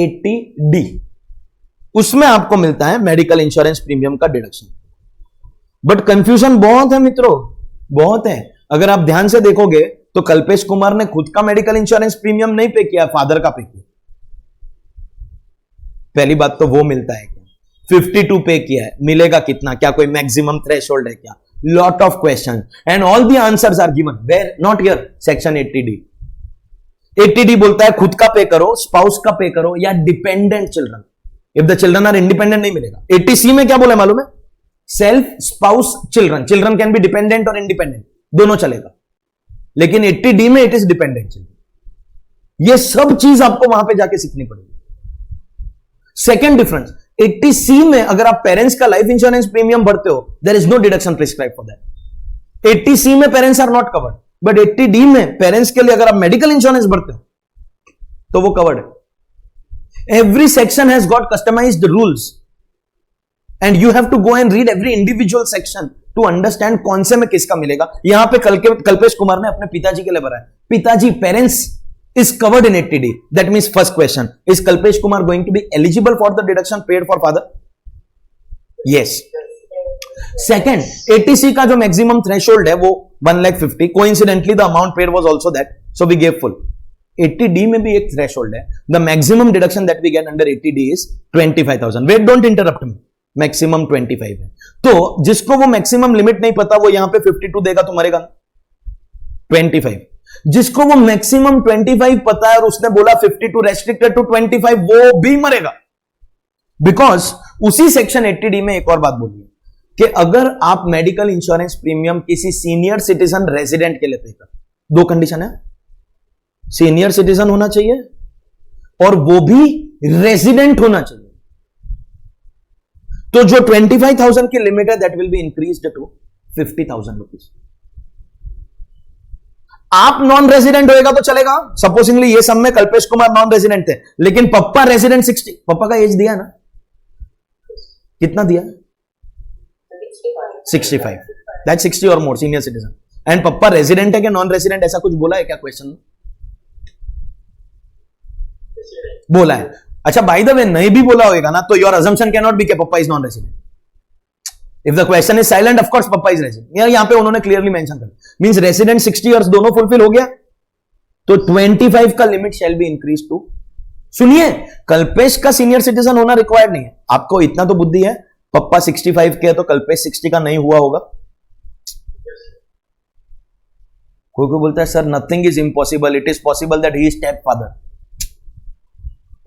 80D. उसमें आपको मिलता है मेडिकल इंश्योरेंस प्रीमियम का डिडक्शन. बट कंफ्यूजन बहुत है मित्रों, बहुत है. अगर आप ध्यान से देखोगे तो कल्पेश कुमार ने खुद का मेडिकल इंश्योरेंस प्रीमियम नहीं पे किया, फादर का पे किया. पहली बात तो वो मिलता है क्या? 52 पे किया है, मिलेगा कितना? क्या कोई मैक्सिमम थ्रेशोल्ड है क्या? Lot of question and all the answers are given. Where? Not here. Section 80D. 80D बोलता है खुद का पे करो, स्पाउस का पे करो या dependent children. If the children are independent नहीं मिलेगा. 80C में क्या बोला मालूम है? Self, spouse, children. Children can be dependent और इंडिपेंडेंट, दोनों चलेगा. लेकिन 80D में इट इज डिपेंडेंट चिल्ड्रन. ये सब चीज आपको वहां पे जाके सीखनी पड़ेगी. सेकेंड डिफरेंस, 80C में अगर आप पेरेंट्स का लाइफ इंश्योरेंस प्रीमियम भरते हो, there is no deduction prescribe for that. 80C में parents are not covered, but 80D में पेरेंट्स के लिए अगर आप मेडिकल इंश्योरेंस भरते हो तो वो कवर्ड है. Every section has got customised rules and you have to go and read every individual section to understand कौन से में किसका मिलेगा. यहां पे कल्पेश कुमार ने अपने पिताजी के लिए भरा है. पिताजी, parents is covered in 80D. That means first question, is Kalpesh Kumar going to be eligible for the deduction paid for father? Yes. Second, 80C का जो maximum threshold है वो 1,50,000. Coincidentally the amount paid was also that, so we gave full. 80D में भी एक threshold है. The maximum deduction that we get under 80D is 25,000. Wait, don't interrupt me. Maximum 25 है. तो जिसको वो मैक्सिमम लिमिट नहीं पता वो यहां पे 52 देगा तो मरेगा 25. जिसको वो मैक्सिमम 25 पता है और उसने बोला 52 रेस्ट्रिक्टेड टू 25, वो भी मरेगा. बिकॉज उसी सेक्शन 80D में एक और बात बोली है, कि अगर आप मेडिकल इंश्योरेंस प्रीमियम किसी सीनियर सिटीजन रेजिडेंट के लिए पे कर, दो कंडीशन है, सीनियर सिटीजन होना चाहिए और वो भी रेजिडेंट होना चाहिए, तो जो 25,000 की लिमिट है that will be increased to 50,000 rupees. आप नॉन रेजिडेंट होएगा तो चलेगा, सपोजिंगली ये सब में कल्पेश कुमार नॉन रेजिडेंट थे, लेकिन पप्पा रेजिडेंट 60, पप्पा का एज दिया ना, कितना दिया? 65, दैट 60 और मोर senior citizen. And papa resident है कि नॉन रेजिडेंट, ऐसा कुछ बोला है क्या क्वेश्चन में? बोला है। अच्छा, बाय द वे नहीं भी बोला होगा ना तो your assumption can not be कि पप्पा is non resident. If the question is silent, of course पप्पा इज रेजिडेंट। यहां पे उन्होंने क्लियरली मेंशन कर, मींस रेजिडेंट 60 इयर्स दोनों फुलफिल हो गया, तो 25 का limit shall be increase to. सुनिए, कल्पेश का सीनियर सिटीजन होना रिक्वायर्ड नहीं है, आपको इतना तो बुद्धि है, पप्पा 65 के है तो कल्पेश 60 का नहीं हुआ होगा। कोई कोई बोलता है sir nothing is impossible, it is possible that he is step father.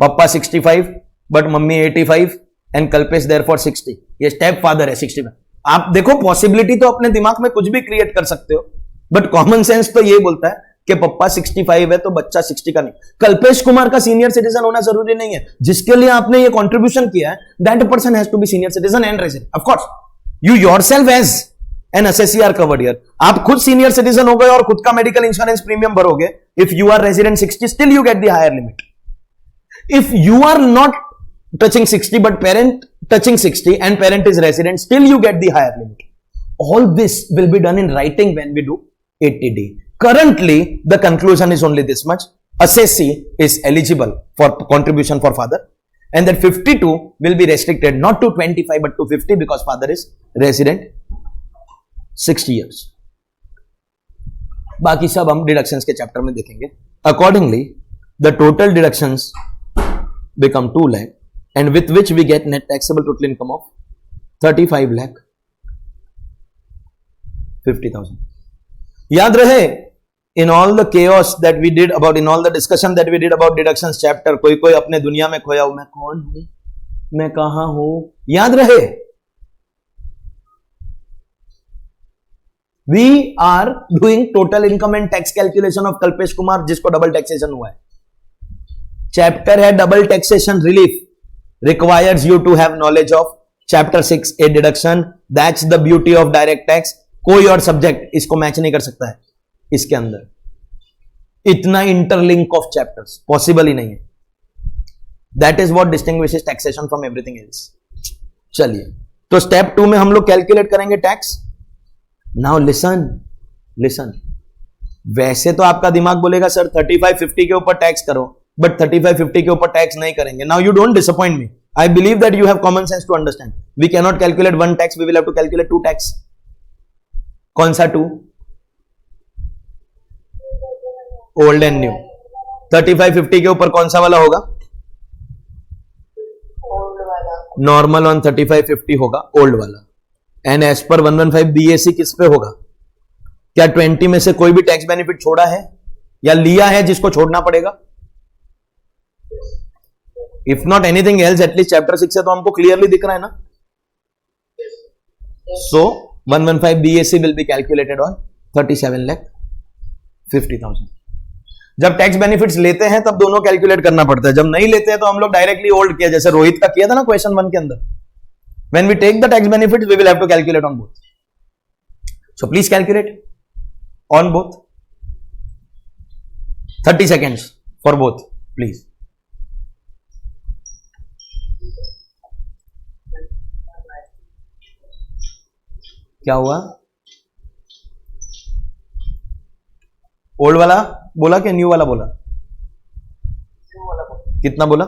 Papa 65 but mummy 85 and Kalpesh therefore 60, ये स्टेप फादर है 65। आप देखो, पॉसिबिलिटी तो अपने दिमाग में कुछ भी क्रिएट कर सकते हो, बट कॉमन सेंस तो ये बोलता है कि पप्पा 65 है तो बच्चा 60 का नहीं। कल्पेश कुमार का सीनियर सिटीजन होना जरूरी नहीं है, जिसके लिए आपने ये कंट्रीब्यूशन किया है that person has to be senior citizen and resident. Of course you yourself as an SSC are covered here. आप खुद सीनियर सिटीजन हो गए और खुद का मेडिकल इंश्योरेंस प्रीमियम भरोगे। If you are resident 60, still you get the higher limit. If you are not touching 60 but parent touching 60 and parent is resident, still you get the higher limit. All this will be done in writing when we do 80D. Currently, the conclusion is only this much. Assessee is eligible for contribution for father, and that 52 will be restricted not to 25 but to 50 because father is resident 60 years. बाकी सब हम डिडक्शंस के चैप्टर में देखेंगे। Accordingly, the total deductions become 2 lakh, and with which we get net taxable total income of 35 lakh 50,000. याद रहे, in all the chaos that we did about, in all the discussion that we did about deductions chapter, कोई कोई अपने दुनिया में खोया हूं, मैं कौन हूं, मैं कहां हूं, याद रहे, we are doing total income and tax calculation of Kalpesh Kumar, जिसको डबल टैक्सेशन हुआ है। चैप्टर है double taxation relief, requires you to have knowledge of chapter 6A deduction. That's the beauty of direct tax. कोई और सब्जेक्ट इसको मैच नहीं कर सकता है इसके अंदर। इतना इंटरलिंक ऑफ चैप्टर्स पॉसिबल ही नहीं है। That is what distinguishes taxation from everything else. चलिए, तो स्टेप 2 में हम लोग कैलकुलेट करेंगे टैक्स। नाउ लिसन लिसन, वैसे तो आपका दिमाग बोलेगा सर 35-50 के ऊपर टैक्स करो, बट 35-50 के ऊपर टैक्स नहीं करेंगे। Now you don't disappoint me, I believe that you have common sense to understand. We can not calculate 1 tax, we will have to calculate 2 tax. कौन सा 2? Old and new. 35-50 के ऊपर कौन सा वाला होगा? नॉर्मल ऑन 35-50 होगा, ओल्ड वाला। एंड एज पर 115 बीएसी किस पे होगा? क्या 20 में से कोई भी टैक्स बेनिफिट छोड़ा है या लिया है जिसको छोड़ना पड़ेगा? If not anything else, at least chapter 6 से तो हमको क्लियरली दिख रहा है ना। सो 115 BAC will be calculated on 37,50,000। जब टैक्स बेनिफिट्स लेते हैं तब दोनों कैलकुलेट करना पड़ता है, जब नहीं लेते हैं तो हम लोग डायरेक्टली ओल्ड किया, जैसे रोहित का किया था ना क्वेश्चन 1 के अंदर। When we take the tax benefits we will have to calculate on both. So please calculate on both. 30 seconds for both please. क्या हुआ? ओल्ड वाला बोला कि न्यू वाला बोला? कितना बोला?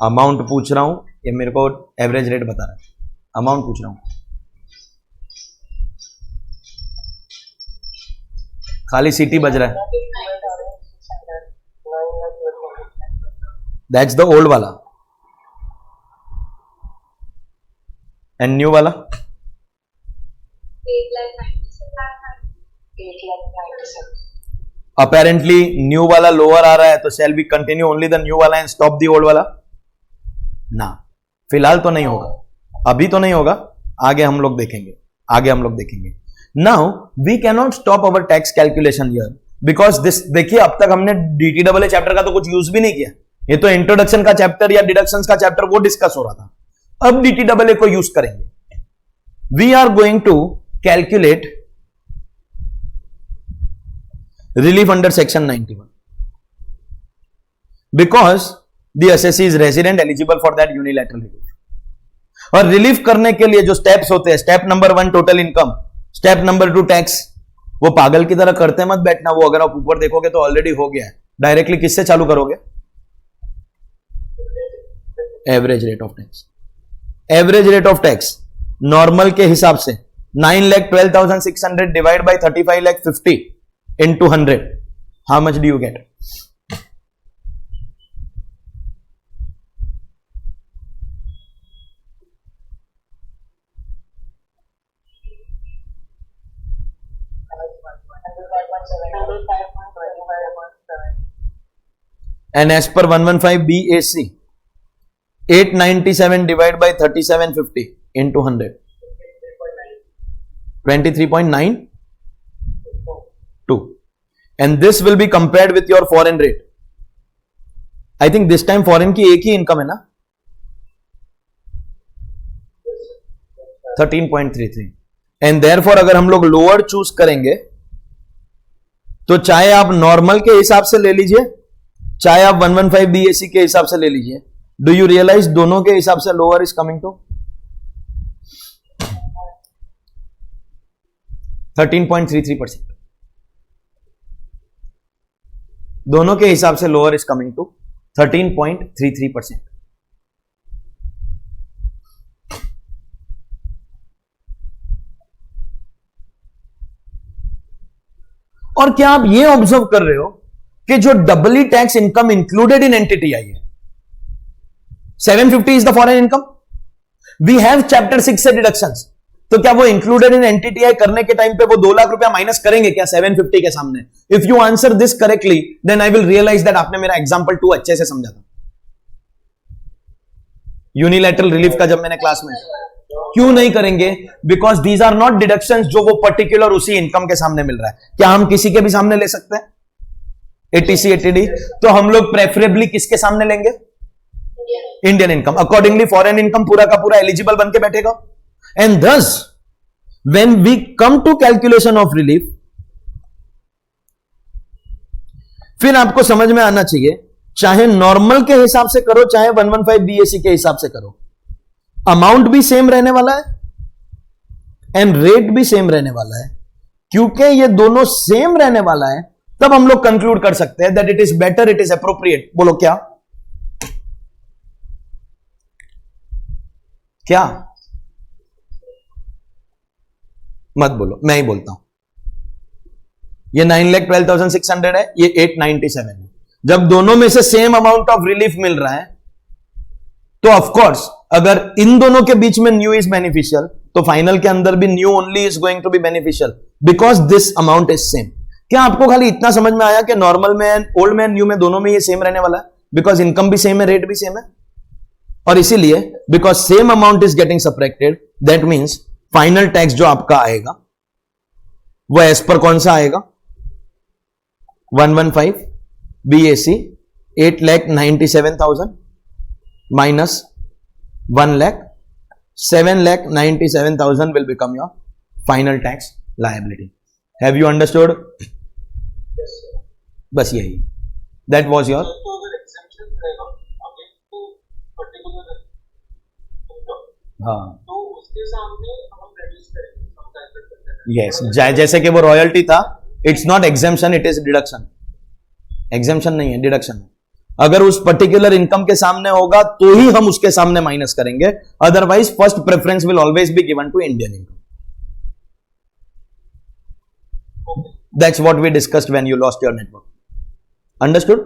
अमाउंट पूछ रहा हूं, ये मेरे को एवरेज रेट बता रहा है। अमाउंट पूछ रहा हूं, खाली सीटी बज रहा है। दैट्स द ओल्ड वाला। एंड न्यू वाला? 8,97,000। अपेरेंटली न्यू वाला लोअर आ रहा है, तो shall be continue only the new वाला एंड स्टॉप द ओल्ड वाला। ना, फिलहाल तो नहीं होगा, अभी तो नहीं होगा, आगे हम लोग देखेंगे। Now we can not stop our tax calculation here because this, देखिए अब तक हमने डीटीडब्ल्यूए चैप्टर का तो कुछ यूज भी नहीं किया, ये तो इंट्रोडक्शन का चैप्टर या डिडक्शंस का चैप्टर वो डिस्कस हो रहा था, अब डीटीडब्ल्यूए को यूज करेंगे। We are going to calculate relief under section 91 because the assessee is resident eligible for that unilateral relief। और रिलीफ करने के लिए जो स्टेप्स होते हैं, step number 1 total income, step number 2 tax, वो पागल की तरह करते मत बैठना, वो अगर आप ऊपर देखोगे तो ऑलरेडी हो गया है, डायरेक्टली किससे चालू करोगे? Average rate of tax. Average rate of tax normal के हिसाब से 9,12,600 divide by 35,50 into 100, how much do you get? And as per 115 BAC, 897 divided by 3750 into 100, 23.92, and this will be compared with your foreign rate। I think this time foreign की एक ही इनकम है ना, 13.33, and therefore अगर हम लोग लोअर चूज करेंगे तो चाहे आप नॉर्मल के हिसाब से ले लीजिए, चाहे आप 115 BAC के हिसाब से ले लीजिए, डू यू रियलाइज दोनों के हिसाब से लोअर इज कमिंग टू 13.33%, दोनों के हिसाब से लोअर इज कमिंग टू 13.33%। और क्या आप ये ऑब्जर्व कर रहे हो कि जो doubly tax income included in NTTI है, 750 is the foreign income, we have chapter 6 से डिडक्शंस, तो क्या वो इंक्लूडेड इन एनटीटीआई करने के टाइम पे वो 2 लाख रुपया माइनस करेंगे क्या 750 के सामने? If you answer this correctly then I will realise that आपने मेरा एग्जांपल 2 अच्छे से समझा था। यूनिलैटरल रिलीफ का जब मैंने क्लास में, क्यों नहीं करेंगे? Because these are not deductions जो वो पर्टिकुलर उसी इनकम के सामने मिल रहा है। क्या हम किसी के भी सामने ले सकते हैं? एटीसी एटीडी, तो हम लोग प्रेफरेबली किसके सामने लेंगे? Indian income. Accordingly foreign income पूरा का पूरा एलिजिबल बन के बैठेगा। And thus, when we come to calculation of relief, फिर आपको समझ में आना चाहिए, चाहे नॉर्मल के हिसाब से करो, चाहे 115 BAC के हिसाब से करो, अमाउंट भी सेम रहने वाला है एंड रेट भी सेम रहने वाला है। क्योंकि ये दोनों सेम रहने वाला है, तब हम लोग कंक्लूड कर सकते हैं that it is better, it is appropriate. बोलो क्या? क्या? मत बोलो, मैं ही बोलता हूं। ये 9,12,600 है, ये 897 है। जब दोनों में से सेम अमाउंट ऑफ रिलीफ मिल रहा है तो ऑफ कोर्स अगर इन दोनों के बीच में न्यू इज बेनिफिशियल, तो फाइनल के अंदर भी new only is going to be beneficial because this amount is same. क्या आपको खाली इतना समझ में आया कि नॉर्मल में, ओल्ड में, न्यू में, दोनों में ये सेम रहने वाला है? बिकॉज इनकम भी सेम है, रेट भी सेम है, और इसीलिए because same amount is getting subtracted, that means final tax जो आपका आएगा वो एज पर कौन सा आएगा? 115 BAC 8,97,000 minus 1,00,000, 7,97,000 will become your final tax liability. Have you understood? Yes, sir. बस यही, that was your तो अगर exemption रहेगा again to particular income, हाँ तो उसके सामने हम reduce करेंगे, हम calculate करते हैं। यस, जैसे कि वो रॉयल्टी था, it's not exemption, it is deduction. Exemption नहीं है, डिडक्शन है। अगर उस पर्टिकुलर इनकम के सामने होगा तो ही हम उसके सामने माइनस करेंगे, otherwise first preference will always be given to Indian income. That's what we discussed when you lost your network. Understood?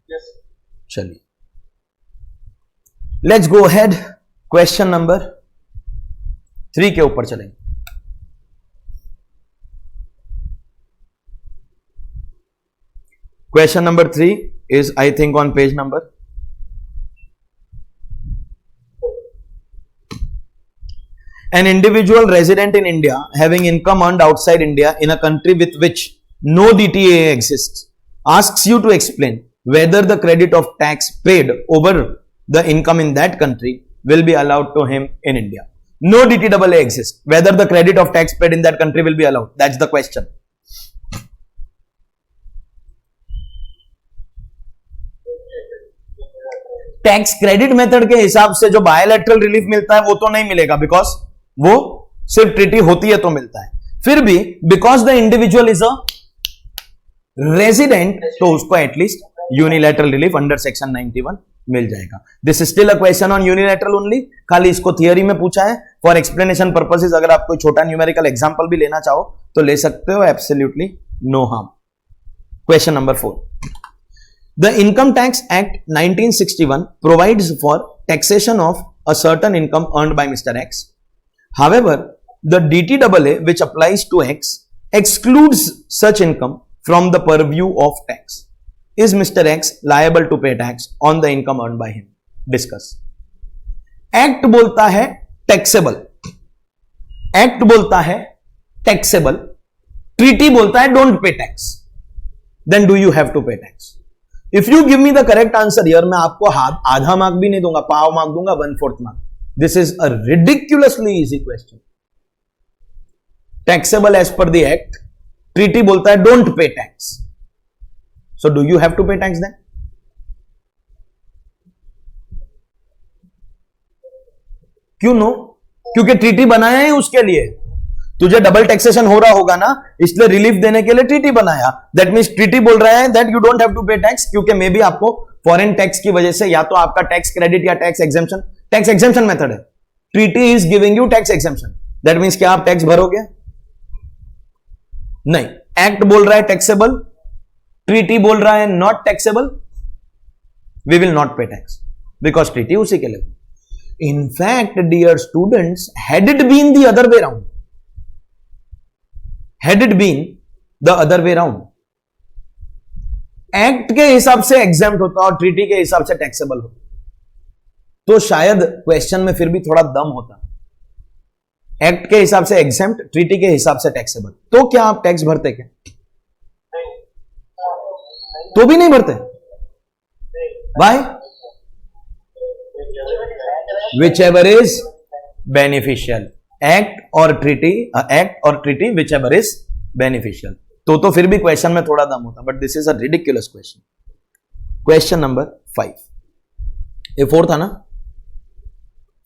Yes, sir. चलिए, let's go ahead. Question number 3 के ऊपर चलेंगे। Question number 3 is, I think, on page number An individual resident in India having income earned outside India in a country with which no DTA exists asks you to explain whether the credit of tax paid over the income in that country will be allowed to him in India. No DTAA exists. Whether the credit of tax paid in that country will be allowed. That's the question. Tax credit method के हिसाब से जो बायोलैटरल रिलीफ मिलता है वो तो नहीं मिलेगा, बिकॉज वो सिर्फ ट्रीटी होती है तो मिलता है. फिर भी because the individual is a resident तो उसको at least unilateral relief under section 91 मिल जाएगा. This is still a question on unilateral only. खाली इसको थियरी में पूछा है फॉर एक्सप्लेनेशन पर्पसेस. अगर आप कोई छोटा न्यूमेरिकल एग्जांपल भी लेना चाहो तो ले सकते हो. Absolutely no harm. Question number 4. The Income Tax Act 1961 provides for taxation of a certain income earned by Mr. X. However, the DTAA which applies to X excludes such income from the purview of tax. Is Mr. X liable to pay tax on the income earned by him? Discuss. Act बोलता है taxable. Act बोलता है taxable. Treaty बोलता है don't pay tax. Then do you have to pay tax? If you give me the correct answer here, मैं आपको आधा मार्क भी नहीं दूंगा, पाव मार्क दूंगा, 1/4 mark. This is a ridiculously easy question. Taxable as per the act. Treaty बोलता है don't pay tax. So do you have to pay tax then? क्यों नो? क्योंकि ट्रीटी बनाया ही उसके लिए. तुझे डबल टैक्सेशन हो रहा होगा ना, इसलिए रिलीफ देने के लिए ट्रीटी बनाया. दैट मींस ट्रीटी बोल रहा है that you don't have to pay tax, क्योंकि मे बी आपको फॉरेन टैक्स की वजह से या तो आपका टैक्स क्रेडिट या टैक्स एग्जेम्पशन मेथड है. Treaty is giving you tax exemption. That means क्या आप टैक्स भरोगे? नहीं. एक्ट बोल रहा है टैक्सेबल, ट्रीटी बोल रहा है not taxable. We will not pay tax because treaty उसी के लिए. In fact dear students, had it been the other way round, had it been the other way round, act के हिसाब से एग्जेम्प्ट होता और ट्रीटी के हिसाब से टैक्सेबल होता तो शायद क्वेश्चन में फिर भी थोड़ा दम होता. एक्ट के हिसाब से एग्जेम्प्ट, ट्रीटी के हिसाब से टैक्सेबल. तो क्या आप टैक्स भरते क्या? तो भी नहीं भरते. Why? Whichever is beneficial. Act और treaty whichever is beneficial. तो फिर भी क्वेश्चन में थोड़ा दम होता. But this is a ridiculous question. Question number 5. ये 4 था ना?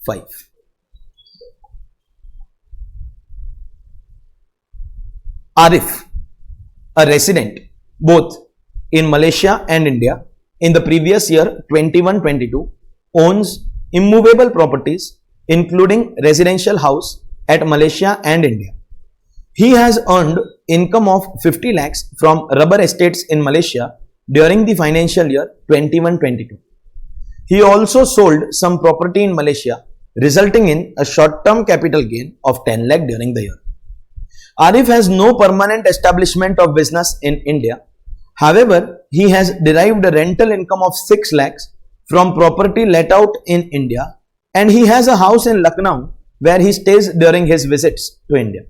5. Arif, a resident both in Malaysia and India in the previous year 21-22 owns immovable properties including residential house at Malaysia and India. He has earned income of 50 lakhs from rubber estates in Malaysia during the financial year 21-22. He also sold some property in Malaysia, resulting in a short-term capital gain of 10 lakh during the year. Arif has no permanent establishment of business in India. However, he has derived a rental income of 6 lakhs from property let out in India, and he has a house in Lucknow where he stays during his visits to India.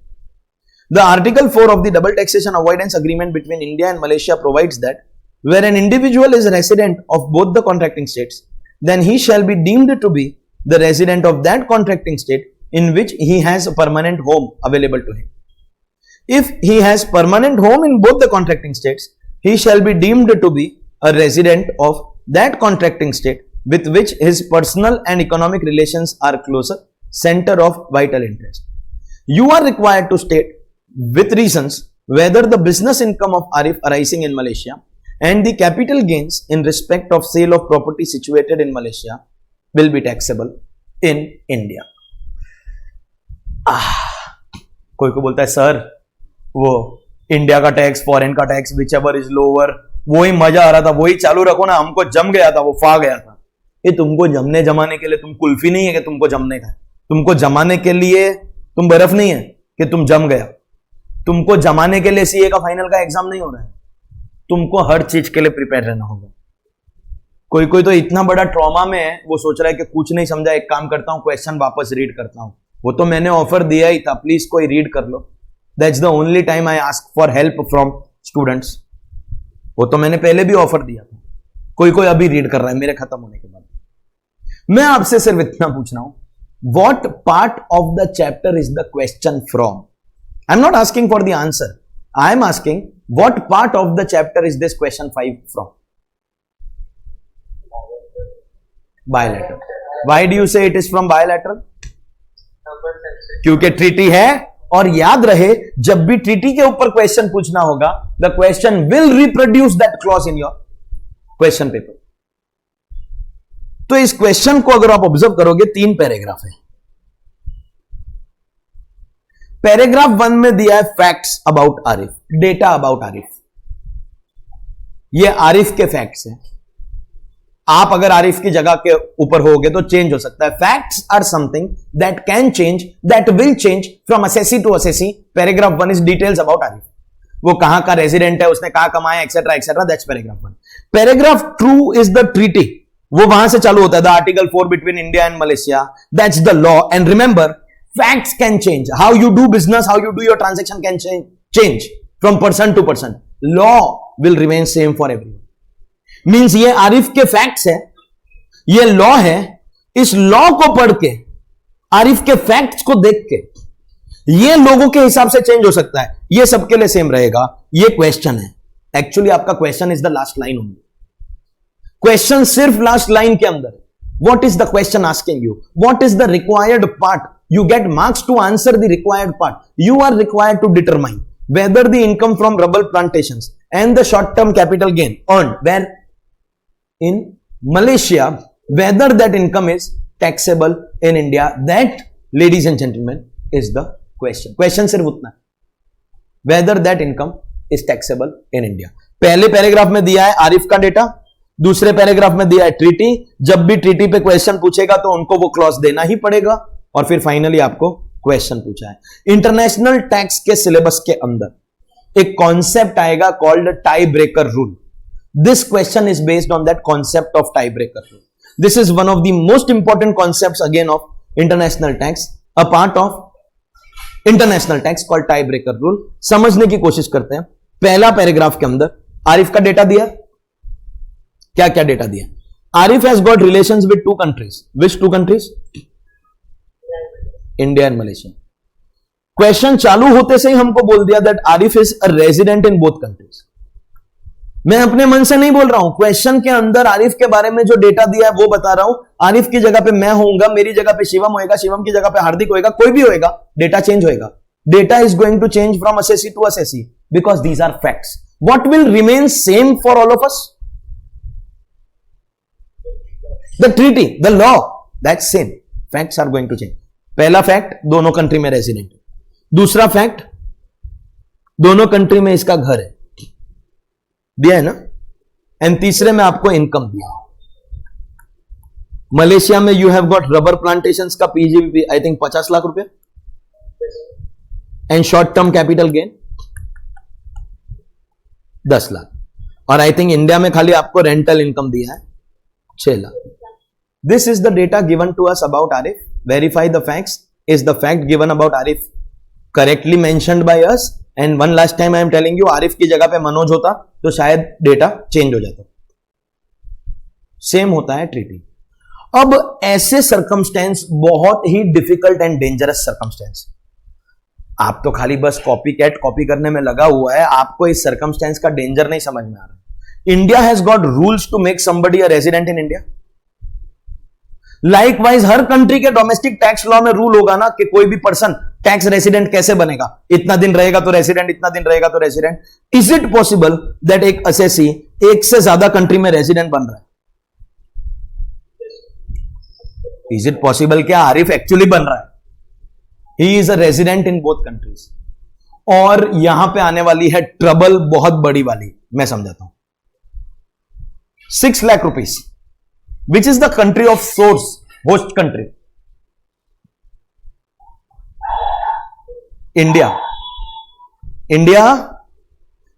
The Article 4 of the Double Taxation Avoidance Agreement between India and Malaysia provides that where an individual is a resident of both the contracting states, then he shall be deemed to be the resident of that contracting state in which he has a permanent home available to him. If he has permanent home in both the contracting states, he shall be deemed to be a resident of that contracting state with which his personal and economic relations are closer center of vital interest. You are required to state with reasons whether the business income of Arif arising in Malaysia and the capital gains in respect of sale of property situated in Malaysia will be taxable in India. कोई को बोलता है सर वो इंडिया का टैक्स, फॉरेन का tax, which ever is lower, वही मजा आ रहा था, वही चालू रखो ना, हमको जम गया था, वो फा गया था. ये तुमको जमने जमाने के लिए तुम कुल्फी नहीं है कि तुमको जमने का. तुमको जमाने के लिए तुम बर्फ नहीं है कि तुम जम गया. तुमको जमाने के लिए सीए का फाइनल का एग्जाम नहीं हो रहा है. तुमको हर चीज के लिए प्रिपेयर रहना होगा. कोई तो इतना बड़ा ट्रॉमा में है, वो सोच रहा है कि कुछ नहीं समझा, एक काम करता हूं क्वेश्चन वापस रीड करता हूं. वो तो मैंने ऑफर दिया ही था, प्लीज कोई रीड कर लो. That's the only time I ask for help from students. वो तो मैंने पहले भी ऑफर दिया था. कोई कोई अभी रीड कर रहा है मेरे खत्म होने के बाद. मैं आपसे सिर्फ इतना पूछ रहा हूं, what part of the chapter is the question from? I am not asking for the answer. I am asking what part of the chapter is this question 5 from? Bilateral. Why do you से इट इज फ्रॉम बायलैटरल? क्योंकि ट्रीटी है. और याद रहे, जब भी ट्रीटी के ऊपर क्वेश्चन पूछना होगा, the question will reproduce that clause in your question paper. तो इस क्वेश्चन को अगर आप ऑब्जर्व करोगे, 3 पैराग्राफ है. पैराग्राफ 1 में दिया है facts about Arif, data about Arif. ये आरिफ के फैक्ट्स हैं. आप अगर आरिफ की जगह के ऊपर होगे तो चेंज हो सकता है. Facts are something that can change, that will change from assessee to assessee. Paragraph 1 is details about Arif. वो कहां का रेजिडेंट है, उसने कहां कमाया, etcetera etcetera. That's paragraph 1. Paragraph 2 is the treaty. वो वहां से चालू होता है. The article 4 between India and Malaysia. That's the law. And remember, facts can change. How you do business, how you do your transaction can change from person to person. Law will remain same for everyone. Means ये आरिफ के फैक्ट्स है, ये लॉ है. इस लॉ को पढ़ के, आरिफ के फैक्ट्स को देख के, ये लोगों के हिसाब से चेंज हो सकता है. ये सबके लिए सेम रहेगा. ये क्वेश्चन है. एक्चुअली आपका question is the last line only. Question सिर्फ लास्ट लाइन के अंदर. What is the question asking you? What is the required part? You get marks to answer the required part. You are required to determine whether the income from rubber plantations and the short-term capital gain earned where in Malaysia, whether that income is taxable in India. That, ladies and gentlemen, is the question. Question सिर्फ उतना है, whether that income is taxable in India. पहले पैराग्राफ में दिया है आरिफ का डेटा, दूसरे पैराग्राफ में दिया है ट्रीटी. जब भी ट्रीटी पे क्वेश्चन पूछेगा तो उनको वो क्लॉज देना ही पड़ेगा. और फिर फाइनली आपको क्वेश्चन पूछा है. इंटरनेशनल टैक्स के सिलेबस के अंदर एक कॉन्सेप्ट आएगा called tie breaker rule. This question is based on that concept of tie breaker rule. This is one of the most important concepts again of international tax, a part of international tax called tie breaker rule. समझने की कोशिश करते हैं. पहला पैराग्राफ के अंदर आरिफ का डेटा दिया. क्या क्या डेटा दिया? Arif has got relations with 2 countries. Which 2 countries? India and Malaysia. Question चालू होते से ही हमको बोल दिया that Arif is a resident in both countries. मैं अपने मन से नहीं बोल रहा हूं. क्वेश्चन के अंदर आरिफ के बारे में जो डेटा दिया है वो बता रहा हूं. आरिफ की जगह पे मैं होऊंगा, मेरी जगह पे शिवम होएगा, शिवम की जगह पे हार्दिक होएगा, कोई भी होएगा, डेटा चेंज होएगा. Data is going to change from assessee to assessee because these are facts. What will remain same for all of us? The treaty, the law, that's same. Facts are going to change. पहला फैक्ट, दोनों कंट्री में रेजिडेंट है. दूसरा फैक्ट, दोनों कंट्री में इसका घर है, दिया है ना. एंड तीसरे में आपको इनकम दिया. मलेशिया में you have got rubber plantations का पीजीबी आई थिंक 50 लाख रुपया and short term capital gain 10 lakh. और आई थिंक इंडिया में खाली आपको रेंटल इनकम दिया है 6 lakh. This is the data given to us about Arif. Verify the facts. Is the fact given about Arif correctly mentioned by us? And one last time I am telling you, Arif की जगह पे मनोज होता तो शायद डेटा चेंज हो जाता. सेम होता है ट्रीटी. अब ऐसे सर्कमस्टेंस बहुत ही डिफिकल्ट एंड डेंजरस सर्कमस्टेंस. आप तो खाली बस कॉपी कैट कॉपी करने में लगा हुआ है, आपको इस सर्कमस्टेंस का डेंजर नहीं समझ में आ रहा. India has got rules to make somebody a resident in India. Likewise हर कंट्री के डोमेस्टिक टैक्स लॉ में रूल होगा ना कि कोई भी पर्सन टैक्स रेसिडेंट कैसे बनेगा. इतना दिन रहेगा तो रेसिडेंट, इतना दिन रहेगा तो resident. Is it possible that एक असेसी एक से ज्यादा कंट्री में रेसिडेंट बन रहा है? Is it possible? क्या आरिफ एक्चुअली बन रहा है? ही is a resident in both countries. और यहां पे आने वाली है ट्रबल बहुत बड़ी वाली, मैं समझाता हूं. 6 lakh rupees. Which is the country of source, host country? India. India.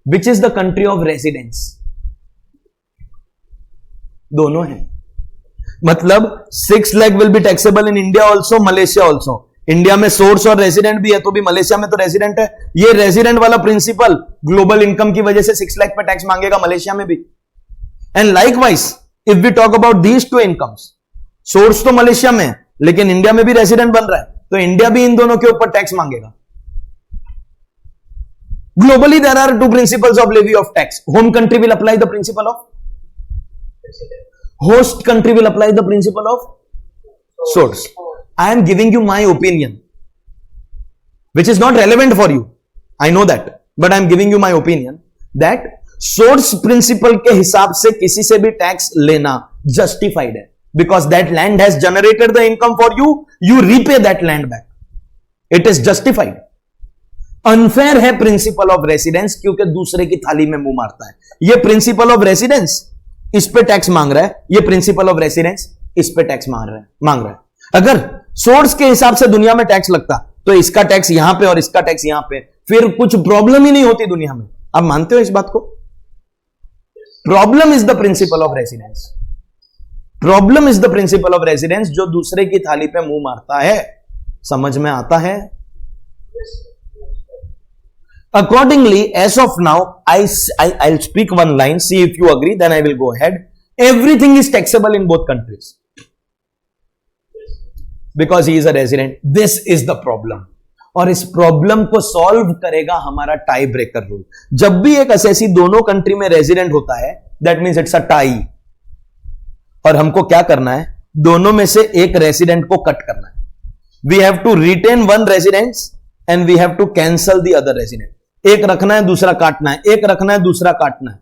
Which is the country of residence? दोनों है. मतलब 6 lakh will be taxable in India also, Malaysia also. India में सोर्स और रेजिडेंट भी है, तो भी मलेशिया में तो रेजिडेंट है। ये रेजिडेंट वाला प्रिंसिपल ग्लोबल इनकम की वजह से 6 लाख पे टैक्स मांगेगा मलेशिया में भी। And likewise if we talk about these two incomes, source तो मलेशिया में है लेकिन इंडिया में भी रेजिडेंट बन रहा है, तो इंडिया भी इन दोनों के ऊपर टैक्स मांगेगा। Globally there are 2 principles of levy of tax. Home country will apply the principle of, host country will apply the principle of source. I am giving you my opinion, which is not relevant for you. I know that, but I am giving you my opinion that source principle के हिसाब से किसी से भी टैक्स लेना justified है, because that land has generated the income for you. You repay that land back. It is justified. Unfair है प्रिंसिपल ऑफ रेसिडेंस, क्योंकि दूसरे की थाली में मुंह मारता है। ये प्रिंसिपल ऑफ रेसिडेंस इस पे टैक्स मांग रहा है, ये प्रिंसिपल ऑफ रेसिडेंस इस पे टैक्स मांग रहा है। अगर सोर्स के हिसाब से दुनिया में टैक्स लगता तो इसका टैक्स यहां पे और इसका टैक्स यहां पे, फिर कुछ प्रॉब्लम ही नहीं होती दुनिया में। आप मानते हो इस बात को? Problem is the principle of residence. Problem is the principle of residence, जो दूसरे की थाली पे मुंह मारता है। समझ में आता है? Accordingly, as of now, I'll speak one line. See if you agree, then I will go ahead. Everything is taxable in both countries because he is a resident. This is the problem. और इस प्रॉब्लम को सॉल्व करेगा हमारा टाई ब्रेकर रूल। जब भी एक असेसी दोनों कंट्री में रेजिडेंट होता है, that means it's a tie. और हमको क्या करना है? दोनों में से एक रेजिडेंट को कट करना है। We have to retain one residence and we have to cancel the other resident. एक रखना है, दूसरा काटना है, एक रखना है, दूसरा काटना है।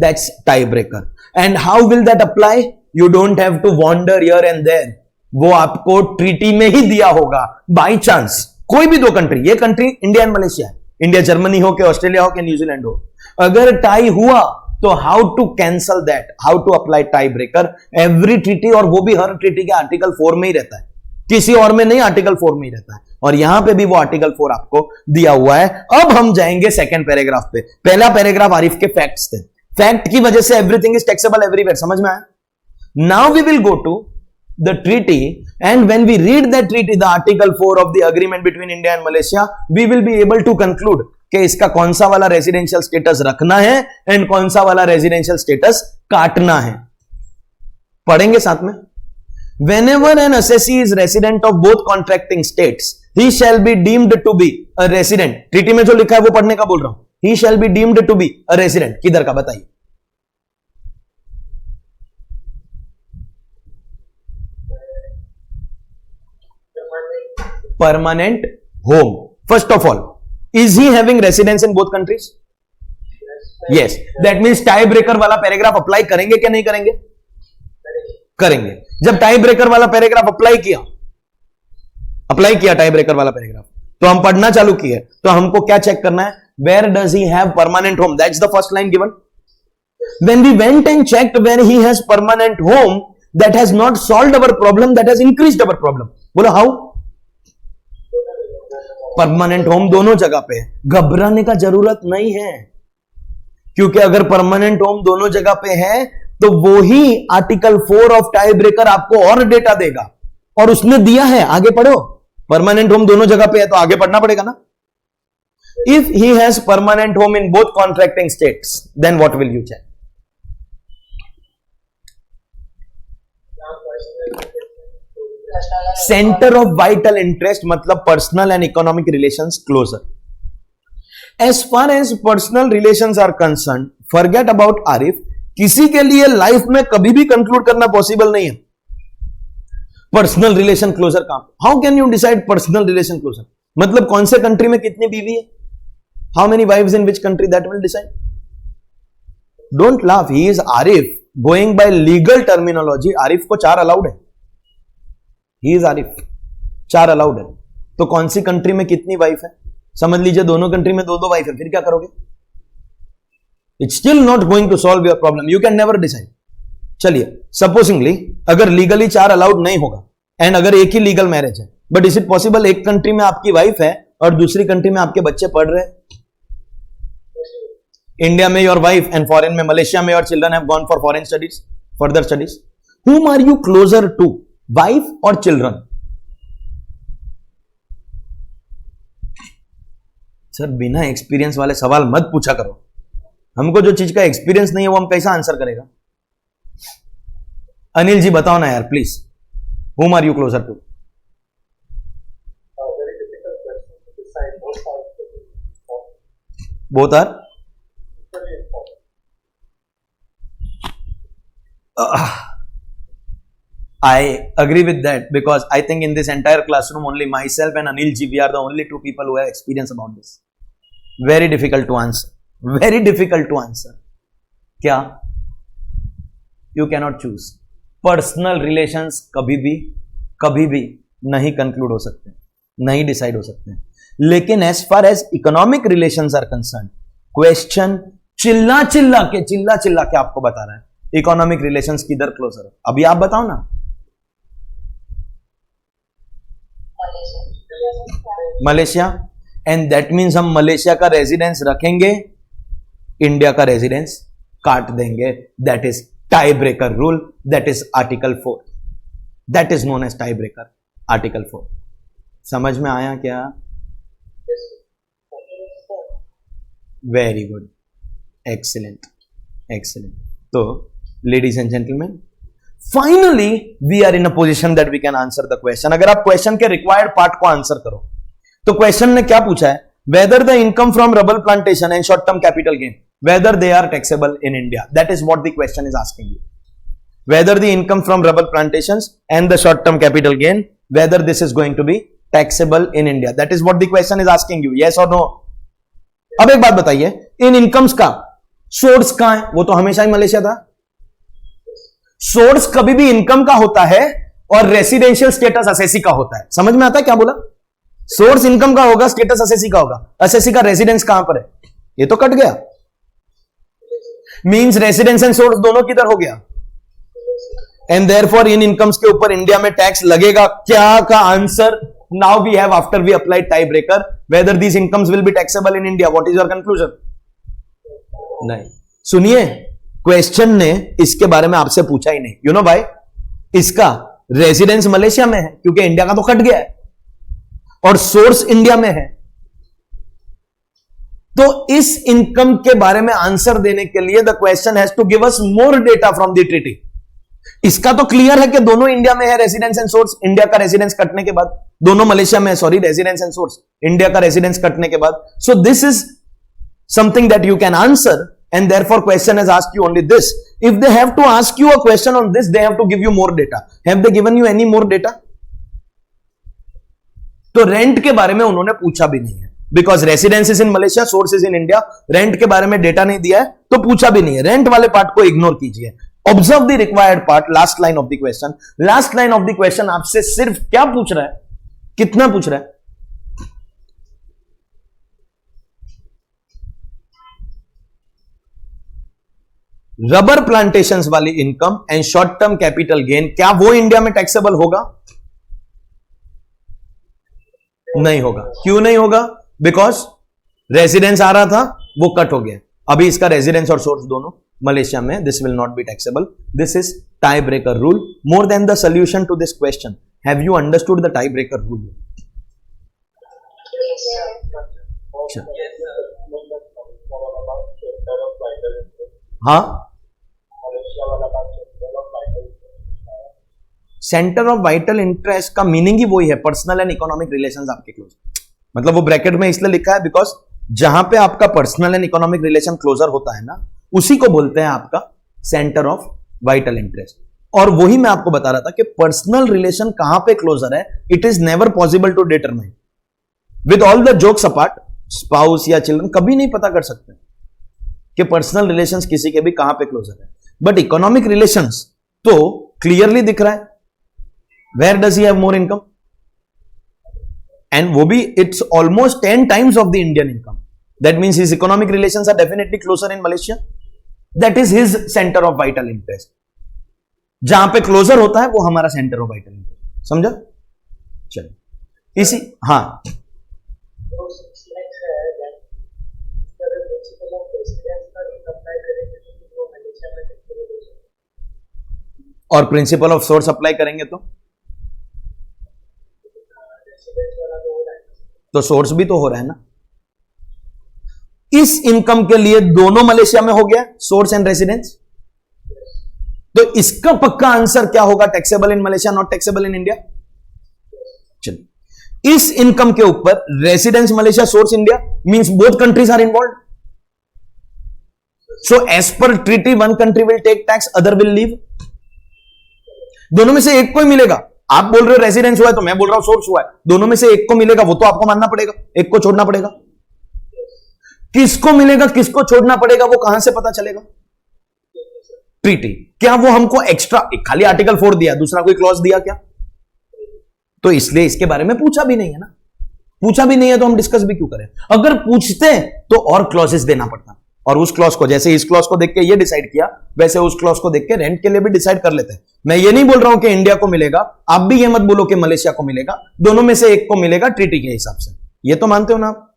That's tie breaker. And how will that apply? You don't have to wander here and there. वो आपको ट्रीटी में ही दिया होगा। बाई चांस कोई भी 2 कंट्री, ये कंट्री इंडिया एंड मलेशिया है, इंडिया जर्मनी हो के ऑस्ट्रेलिया हो के न्यूजीलैंड हो, अगर टाई हुआ तो how to cancel that, how to apply tie breaker every treaty. और वो भी हर ट्रीटी के आर्टिकल 4 में ही रहता है, किसी और में नहीं, आर्टिकल 4 में ही रहता है। और यहां पे भी वो आर्टिकल 4 आपको दिया हुआ है। अब हम जाएंगे सेकंड पैराग्राफ पे। पहला पैराग्राफ आरिफ के फैक्ट्स थे। फैक्ट की वजह से एवरीथिंग इज टैक्सेबल एवरीवेयर। समझ में आया? Now we will go to the treaty, and when we read that treaty, the article 4 of the agreement between India and Malaysia, we will be able to conclude कि इसका कौन सा वाला रेजिडेंशियल स्टेटस रखना है एंड कौन सा वाला रेजिडेंशियल स्टेटस काटना है। पढ़ेंगे साथ में। Whenever an assessee is resident of both contracting states, he shall be deemed to be a resident. Treaty में जो लिखा है वो पढ़ने का बोल रहा हूं। He shall be deemed to be a resident. किधर का बताइए? Permanent home. First of all, is he having residence in both countries? Yes. That means tie breaker वाला पैराग्राफ अप्लाई करेंगे क्या नहीं करेंगे? करेंगे। जब टाई ब्रेकर वाला पैराग्राफ अप्लाई किया टाई ब्रेकर वाला पैराग्राफ, तो हम पढ़ना चालू किए, तो हमको क्या चेक करना है? Where does he have permanent home? That's the first line given. When we went and checked where he has permanent home, that has not solved our problem, that has increased our problem. बोलो हाउ? परमानेंट होम दोनों जगह पे है, घबराने का जरूरत नहीं है, क्योंकि अगर परमानेंट होम दोनों जगह पे है तो वो ही आर्टिकल 4 ऑफ टाई ब्रेकर आपको और डेटा देगा, और उसने दिया है। आगे पढ़ो। परमानेंट होम दोनों जगह पे है तो आगे पढ़ना पड़ेगा ना। If he has permanent home in both contracting states, then what will you check? Centre of vital interest मतलब personal and economic relations closer. As far as personal relations are concern, forget about Arif. किसी के लिए लाइफ में कभी भी कंक्लूड करना पॉसिबल नहीं है पर्सनल रिलेशन क्लोजर का। How can you decide personal relation closer? मतलब कौन से कंट्री में कितनी बीवी है, how many wives in which country, that will decide. Don't laugh, he is Arif. Going by legal terminology, Arif को 4 अलाउड है। ही इज आरिफ, 4 अलाउड है। तो कौन सी कंट्री में कितनी वाइफ है? समझ लीजिए दोनों कंट्री में 2-2 वाइफ है, फिर क्या करोगे? It's still not going to solve your problem. You can never decide. चलिए, सपोजिंगली अगर लीगली 4 अलाउड नहीं होगा एंड अगर एक ही लीगल मैरिज है, बट इज इट पॉसिबल एक कंट्री में आपकी वाइफ है और दूसरी कंट्री में आपके बच्चे पढ़ रहे हैं? इंडिया में योर वाइफ एंड फॉरेन में, मलेशिया में your children have gone for foreign studies, further studies. Whom are you closer to, wife or children? Sir बिना एक्सपीरियंस वाले सवाल मत पूछा करो, हमको जो चीज का एक्सपीरियंस नहीं है वो हम कैसा आंसर करेगा। अनिल जी बताओ ना यार please, whom are you closer to? Very difficult question to decide. Both sides to be important. Both are Very important. I agree with that because I think in this entire classroom only myself and Anil ji, we are the only two people who have experience about this. Very difficult to answer. Very difficult to answer. क्या? You cannot choose. Personal relations कभी भी नहीं कंक्लूड हो सकते, नहीं डिसाइड हो सकते हैं। लेकिन as far as economic relations are concern, question चिल्ला चिल्ला के आपको बता रहा है इकोनॉमिक रिलेशंस किधर क्लोजर है। अभी आप बताओ ना। मलेशिया, एंड दैट मीन्स हम मलेशिया का रेजिडेंस रखेंगे, इंडिया का रेजिडेंस काट देंगे। That is tie breaker rule, that is article 4, that is known as tie breaker article 4। समझ में आया क्या? Very good, excellent excellent. तो ladies and gentleman, finally we are in a position that we can answer the question. अगर आप क्वेश्चन के रिक्वायर्ड पार्ट को आंसर करो तो क्वेश्चन ने क्या पूछा है? Whether the income from rubber plantation and short term capital gain, whether they are taxable in India. That is what the question is asking you. Whether the income from rubber plantations and the short term capital gain, whether this is going to be taxable in India. That is what the question is asking you. Yes or no? अब एक बात बताइए, इन इनकम्स का सोर्स कहां है? वो तो हमेशा ही मलेशिया था। सोर्स कभी भी इनकम का होता है और रेसिडेंशियल स्टेटस असेसी का होता है। समझ में आता है क्या बोला? सोर्स इनकम का होगा, स्टेटस असेसी का होगा। असेसी का रेसिडेंस कहां पर है? ये तो कट गया। मींस रेसिडेंस एंड सोर्स दोनों किधर हो गया? एंड देयरफॉर इन इनकम्स के ऊपर इंडिया में टैक्स लगेगा क्या का answer now we have after we applied tie breaker, whether these incomes will be taxable in India. What is your conclusion? नहीं, सुनिए, क्वेश्चन ने इसके बारे में आपसे पूछा ही नहीं। यू नो भाई, इसका रेसिडेंस मलेशिया में है क्योंकि इंडिया का तो कट गया है और सोर्स इंडिया में है। तो इस इनकम के बारे में आंसर देने के लिए the question has to give us more data from the treaty. इसका तो क्लियर है कि दोनों इंडिया में है, रेसिडेंस एंड सोर्स। इंडिया का रेसिडेंस कटने के बाद दोनों मलेशिया में है, sorry, residence and source India का रेसिडेंस कटने के बाद। So this is something that you can answer and therefore question has asked you only this. If they have to ask you a question on this, they have to give you more data. Have they given you any more data? तो रेंट के बारे में उन्होंने पूछा भी नहीं है because residence is in Malaysia, source is in India. Rent के बारे में डेटा नहीं दिया है तो पूछा भी नहीं है। रेंट वाले पार्ट को इग्नोर कीजिए। Observe the required part, last line of the question. Last line of the question आपसे सिर्फ क्या पूछ रहा है? कितना पूछ रहा है? रबर प्लांटेशंस वाली income and short term capital gain, क्या वो इंडिया में टैक्सेबल होगा? नहीं होगा। क्यों नहीं होगा? बिकॉज रेजिडेंस आ रहा था, वो कट हो गया। अभी इसका रेजिडेंस और सोर्स दोनों मलेशिया में, this will not be taxable. This is tie breaker rule. More than the solution to this question, have you understood the tie breaker rule? हाँ, सेंटर ऑफ वाइटल इंटरेस्ट का मीनिंग ही वही है, पर्सनल एंड इकोनॉमिक रिलेशंस आपके क्लोज। मतलब वो ब्रैकेट में इसलिए लिखा है बिकॉज जहां पे आपका personal and economic relation closer होता है ना, उसी को बोलते हैं आपका सेंटर ऑफ वाइटल इंटरेस्ट। और वही मैं आपको बता रहा था कि पर्सनल रिलेशन कहां पे क्लोजर है, it is never possible to determine with all the jokes apart. Spouse या चिल्ड्रन कभी नहीं पता कर सकते कि पर्सनल रिलेशंस किसी के भी कहां पे क्लोजर है, बट इकोनॉमिक रिलेशंस तो क्लियरली दिख रहा है। Where does he have more income? And वो भी it's almost 10 times of the Indian income. That means his economic relations are definitely closer in Malaysia. That is his centre of vital interest. जहां पे क्लोजर होता है वो हमारा सेंटर ऑफ वाइटल इंटरेस्ट। समझा? चलिए इसी, हाँ, और प्रिंसिपल ऑफ सोर्स अप्लाई करेंगे तो सोर्स भी तो हो रहा है ना। इस इनकम के लिए दोनों मलेशिया में हो गया, सोर्स एंड रेसिडेंस। तो इसका पक्का आंसर क्या होगा? Taxable in Malaysia, not taxable in India. चलिए, इस इनकम के ऊपर residence Malaysia, source India, means both countries are involve. So as per treaty one country will take tax, other will leave. दोनों में से एक को ही मिलेगा। आप बोल रहे हो रेसिडेंस हुआ है, तो मैं बोल रहा हूं सोर्स हुआ है। दोनों में से एक को मिलेगा, वो तो आपको मानना पड़ेगा, एक को छोड़ना पड़ेगा। किसको मिलेगा, किसको छोड़ना पड़ेगा, वो कहां से पता चलेगा? ट्रीटी। क्या वो हमको एक्स्ट्रा खाली आर्टिकल 4 दिया, दूसरा कोई क्लॉज दिया क्या? तो इसलिए इसके बारे में पूछा भी नहीं है ना। पूछा भी नहीं है तो हम डिस्कस भी क्यों करें? अगर पूछते तो और क्लॉजेस देना पड़ता, और उस क्लॉज को, जैसे इस क्लॉज को देख के ये डिसाइड किया, वैसे उस क्लॉज को देख के रेंट के लिए भी डिसाइड कर लेते हैं। मैं ये नहीं बोल रहा हूं कि इंडिया को मिलेगा, आप भी ये मत बोलो कि मलेशिया को मिलेगा, दोनों में से एक को मिलेगा ट्रीटी के हिसाब से। ये तो मानते हो ना आप?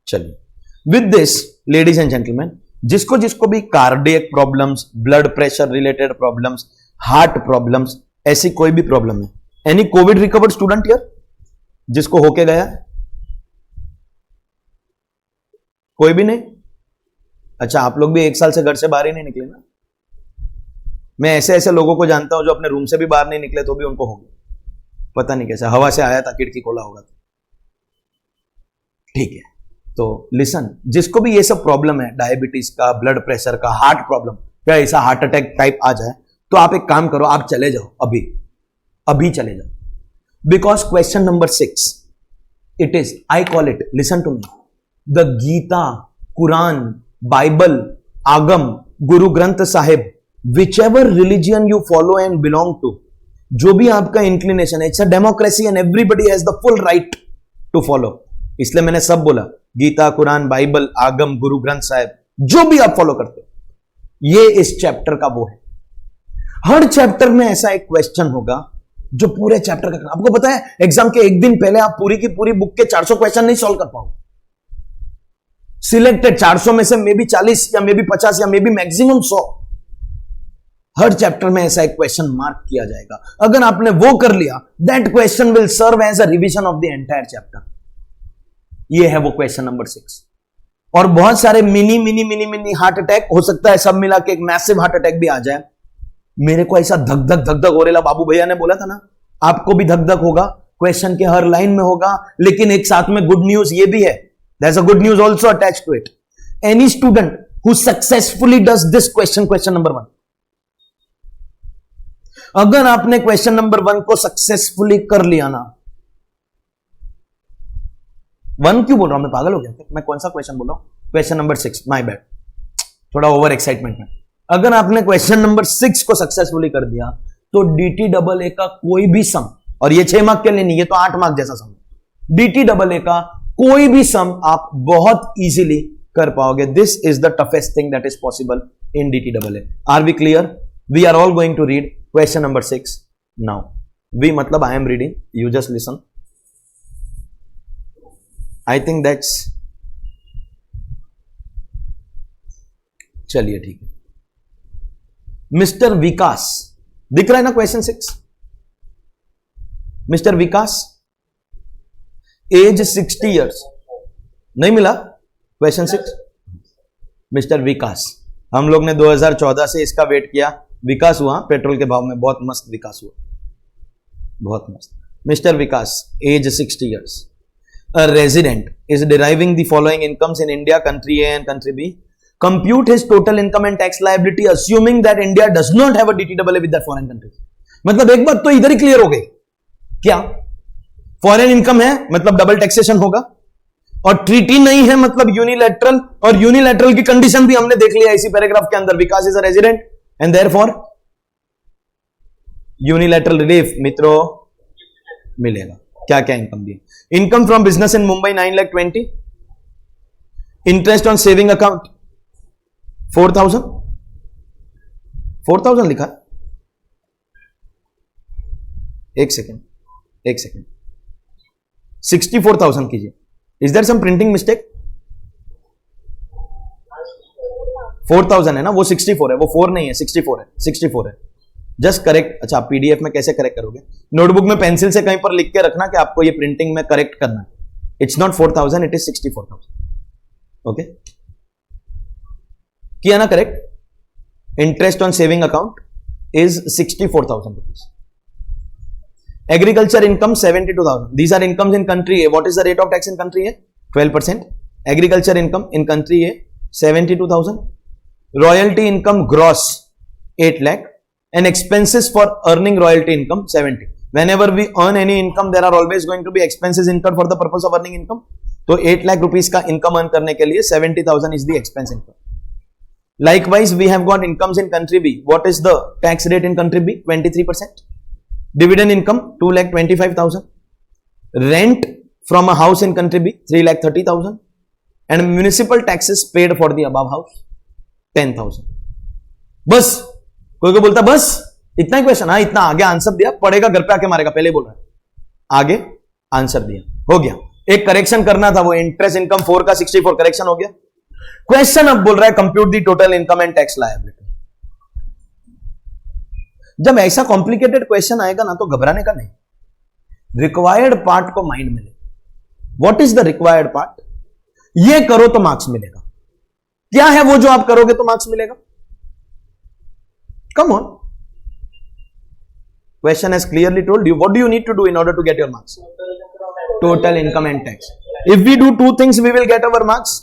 चलिए, with this ladies and gentleman, जिसको जिसको भी cardiac problems, blood pressure related problems, heart problems, ऐसी कोई भी प्रॉब्लम है, any Covid recovered student here जिसको होके गया? कोई भी नहीं? अच्छा, आप लोग भी 1 साल से घर से बाहर ही नहीं निकले ना। मैं ऐसे ऐसे लोगों को जानता हूं जो अपने रूम से भी बाहर नहीं निकले तो भी उनको हो गया, पता नहीं कैसे, हवा से आया था, खिड़की खोला होगा। ठीक है, तो लिसन, जिसको भी ये सब प्रॉब्लम है, डायबिटीज का, ब्लड प्रेशर का, हार्ट प्रॉब्लम, क्या ऐसा हार्ट अटैक टाइप आ जाए, तो आप एक काम करो, आप चले जाओ, अभी चले जाओ, because question number 6 it is, I call it, listen to me, the Gita, Quran, Bible, Agam, Guru Granth Sahib, whichever religion you follow and belong to, जो भी आपका इंक्लिनेशन है, it's a democracy and everybody has the full right to follow. इसलिए मैंने सब बोला, गीता, कुरान, बाइबल, आगम, गुरु ग्रंथ साहिब, जो भी आप फॉलो करते हो, ये इस चैप्टर का वो है। हर चैप्टर में ऐसा एक क्वेश्चन होगा जो पूरे चैप्टर का, आपको पता है एग्जाम के एक दिन पहले आप पूरी की पूरी बुक के 400 क्वेश्चन नहीं सॉल्व कर पाओगे। सिलेक्टेड 400 में से मे बी 40 या मे बी 50 या may be maximum 100, her chapter में ऐसा एक क्वेश्चन मार्क किया जाएगा। अगर आपने वो कर लिया, that question will serve as a revision of the entire chapter. ये है वो क्वेश्चन नंबर 6। और बहुत सारे mini mini mini mini heart attack हो सकता है, सब मिला के एक मैसिव हार्ट अटैक भी आ जाए। मेरे को ऐसा धक धक धक धक हो रहा, बाबू भैया ने बोला था ना, आपको भी धक धक होगा, क्वेश्चन के हर लाइन में होगा। लेकिन एक साथ में गुड न्यूज ये भी है, there's a good news also attached to it. Any student who successfully does this question number 1, अगर आपने क्वेश्चन नंबर 1 को सक्सेसफुली कर लिया ना, 1 क्यों बोल रहा हूं मैं, पागल हो गया? मैं कौन सा क्वेश्चन बोल रहा हूं? क्वेश्चन नंबर 6, माय बैड, थोड़ा ओवर एक्साइटमेंट में। अगर आपने क्वेश्चन नंबर 6 को सक्सेसफुली कर दिया, तो DTAA का कोई भी सम, और ये 6 मार्क के लिए नहीं, ये तो 8 मार्क जैसा सम, DTAA का कोई भी सम आप बहुत इजीली कर पाओगे। This is the toughest thing that is possible in DTAA। Are we clear? We are all going to read question number 6 now. We मतलब I am reading, you just listen. I think that's, चलिए ठीक है। मिस्टर विकास, दिख रहा है ना question 6? Mister Vikas, age 60 years, नहीं मिला क्वेश्चन 6? मिस्टर विकास, हम लोग ने 2014 से इसका वेट किया, विकास हुआ पेट्रोल के भाव में, बहुत मस्त विकास हुआ, बहुत मस्त। Mister Vikas, age 60 years, a resident is deriving the following incomes in India, country A and country B. Compute his total income and tax liability assuming that India does not have a DTAA with the foreign countries. मतलब एक बात तो इधर ही क्लियर हो गई, क्या फॉरेन इनकम है मतलब डबल टैक्सेशन होगा, और ट्रीटी नहीं है मतलब यूनिलैटरल, और यूनिलैटरल की कंडीशन भी हमने देख लिया इसी पैराग्राफ के अंदर, Vikas is a resident and therefore unilateral relief मित्रों मिलेगा। क्या क्या इनकम दी? Income from business in Mumbai 9,20,000, interest on saving account 4,000 लिखा, एक सेकेंड 64,000 कीजिए। Is there some printing mistake? 4,000 है ना, वो 64 है, वो 4 नहीं है, 64 है, जस्ट करेक्ट। अच्छा, पीडीएफ में कैसे करेक्ट करोगे? नोटबुक में पेंसिल से कहीं पर लिख के रखना कि आपको ये प्रिंटिंग में करेक्ट करना है। It's not 4,000, it is 64,000। Okay, किया ना correct. Interest on saving account is 64,000 rupees. Agriculture income 72,000। These are incomes in country A. What is the rate of tax in country A? 12%। Agriculture income in country A 72,000। Royalty income gross 8 lakh and expenses for earning royalty income 70. Whenever we earn any income, there are always going to be expenses incurred for the purpose of earning income. तो 8 lakh rupees का income earn करने के लिए 70,000 is the expense income. Likewise, we have got incomes in country B. What is the tax rate in country B? 23%. Dividend income 2,25,000. Rent from a house in country B 3,30,000. And municipal taxes paid for the above house 10,000. बस कोई को बोलता बस इतना ही क्वेश्चन? हाँ इतना, आगे आंसर दिया, पढ़ेगा घर पे आके मारेगा, पहले बोल रहा है, आगे आंसर दिया, हो गया। एक करेक्शन करना था, वो इंटरेस्ट इनकम 4 का 64 करेक्शन हो गया। क्वेश्चन अब बोल रहा है compute the total income and tax liability. जब ऐसा कॉम्प्लिकेटेड क्वेश्चन आएगा ना तो घबराने का नहीं, रिक्वायर्ड पार्ट को माइंड में ले। What is the required part? ये करो तो मार्क्स मिलेगा। क्या है वो जो आप करोगे तो मार्क्स मिलेगा? Come on. Question has clearly told you what do you need to do in order to get your marks? Total income and tax. If we do two things, we will get our marks.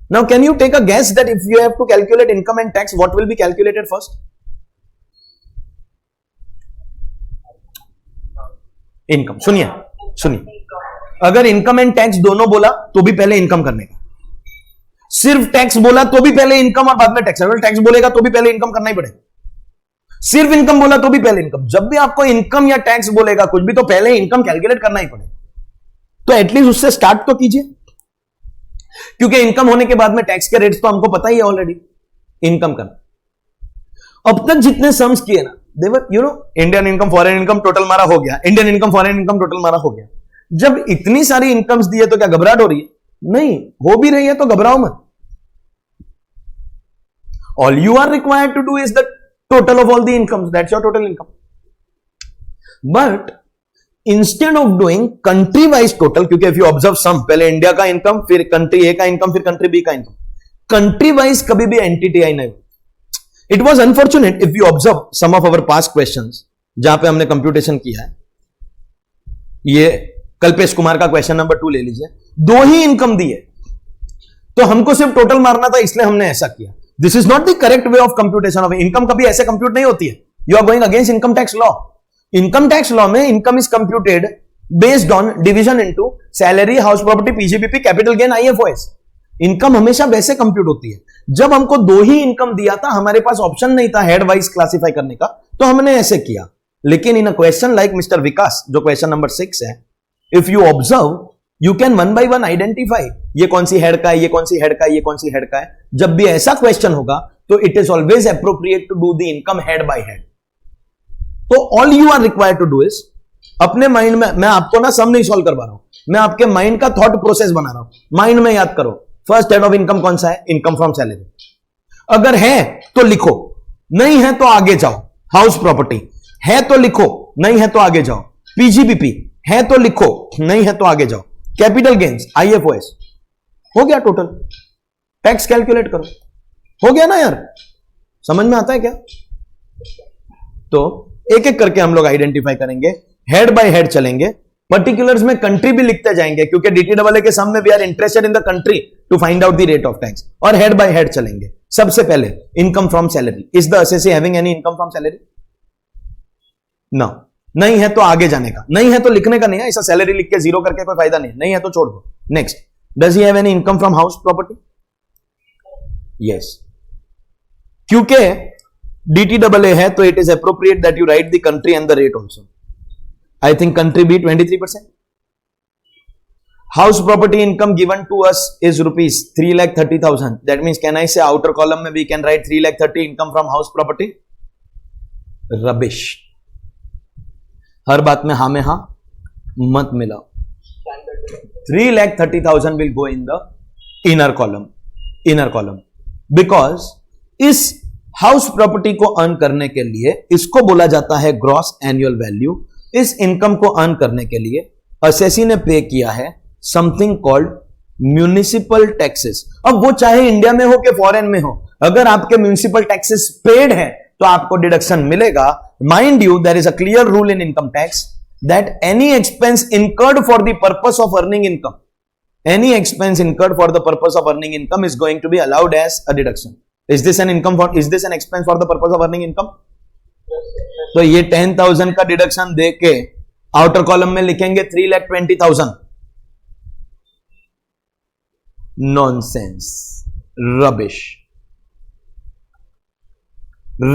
Now, can you take a guess that if you have to calculate income and tax, what will be calculated first? Income. सुनिए, अगर इनकम एंड टैक्स दोनों बोला तो भी पहले इनकम करने का, सिर्फ टैक्स बोला तो भी पहले इनकम और बाद में टैक्स, अगर टैक्स बोलेगा तो भी पहले इनकम करना ही पड़ेगा, सिर्फ इनकम बोला तो भी पहले इनकम। जब भी आपको इनकम या टैक्स बोलेगा कुछ भी तो पहले इनकम कैलकुलेट करना ही पड़ेगा। तो एटलीस्ट उससे स्टार्ट तो कीजिए, क्योंकि इनकम होने के बाद में टैक्स के रेट्स तो हमको पता ही है ऑलरेडी। इनकम करना, अब तक जितने सम्स किए ना, देवर Indian income foreign income total मारा हो गया, Indian income foreign income total मारा हो गया। जब इतनी सारी इनकम्स दी है तो क्या घबराहट हो रही है? नहीं, हो भी रही है तो घबराओ मत। All you are required to do is the total of all the incomes, that's your total income. But instead of doing country wise total, क्योंकि if you observe sum, पहले इंडिया का इनकम, फिर कंट्री ए का इनकम, फिर कंट्री बी का इनकम, कंट्री वाइज कभी भी एंटिटी आई नहीं। It was unfortunate if you observe some of our past questions जहां पे हमने कंप्यूटेशन किया है। ये कल्पेश कुमार का क्वेश्चन नंबर 2 ले लीजिए, 2 ही इनकम दी है तो हमको सिर्फ टोटल मारना था, इसलिए हमने ऐसा किया। This is not the correct way of computation of income. कभी ऐसे कंप्यूट नहीं होती है। You are going against income tax law. Income tax law में income is computed based on division into salary, house property, PGBP, capital gain, IFOS. Income हमेशा वैसे कंप्यूट होती है। जब हमको 2 ही इनकम दिया था, हमारे पास ऑप्शन नहीं था हेड वाइज क्लासिफाई करने का, तो हमने ऐसे किया। लेकिन इन अ क्वेश्चन लाइक मिस्टर विकास, जो क्वेश्चन नंबर 6 है, if you observe you can 1 by 1 identify ये कौन सी हेड का है, ये कौन सी हेड का है, ये कौन सी हेड का है। जब भी ऐसा क्वेश्चन होगा तो it is always appropriate to do the income head by head. तो all you are required to do is अपने माइंड में, मैं आपको ना सम नहीं सॉल्व करवा रहा हूं, मैं आपके माइंड का थॉट प्रोसेस बना रहा हूं। माइंड में याद करो, फर्स्ट हेड ऑफ इनकम कौन सा है? Income from salary. अगर है तो लिखो, नहीं है तो आगे जाओ। हाउस प्रॉपर्टी है तो लिखो, नहीं है तो आगे जाओ। पीजीबीपी है तो लिखो, नहीं है तो आगे जाओ। कैपिटल गेन्स, आईएफओएस, हो गया टोटल। टैक्स कैलकुलेट करो, हो गया ना यार? समझ में आता है क्या? तो एक एक करके हम लोग आइडेंटिफाई करेंगे, हेड बाय हेड चलेंगे। पर्टिकुलर्स में कंट्री भी लिखते जाएंगे, क्योंकि डीटीडब्ल्यूए के सामने we are interested in the country to find out the rate of tax. और हेड बाय हेड चलेंगे। सबसे पहले income from salary. Is the SSC having any income from salary? No. नहीं है तो आगे जाने का, नहीं है तो लिखने का नहीं है। ऐसा सैलरी लिख के 0 करके कोई फायदा नहीं है, नहीं है तो छोड़ दो। Next, does he have any income from house property? Yes. क्योंकि डीटीडब्ल्यूए है तो it is appropriate that you write the country and the rate also. I think country B 23%। House property income given to us is rupees 3,30,000। That means can I say outer column में we can write 3,30,000 income from house property? Rubbish. हर बात में हाँ में हाँ मत मिलाओ। 3,30,000 will go in the inner column because इस हाउस प्रॉपर्टी को अर्न करने के लिए इसको बोला जाता है ग्रॉस एनुअल वैल्यू। इस इनकम को अर्न करने के लिए एसएससी ने पे किया है समथिंग कॉल्ड म्यूनिसिपल टैक्सेस, अब वो चाहे इंडिया में हो कि फॉरेन में हो, अगर आपके म्यूनिसिपल टैक्सेस पेड है तो आपको डिडक्शन मिलेगा. Mind you, there is a clear rule in income tax that any expense incurred for the purpose of earning income, any expense incurred for the purpose of earning income is going to be allowed as a deduction. Is this an expense for the purpose of earning income? तो ये 10,000 का डिडक्शन दे के आउटर कॉलम में लिखेंगे 3,20,000. Nonsense, rubbish,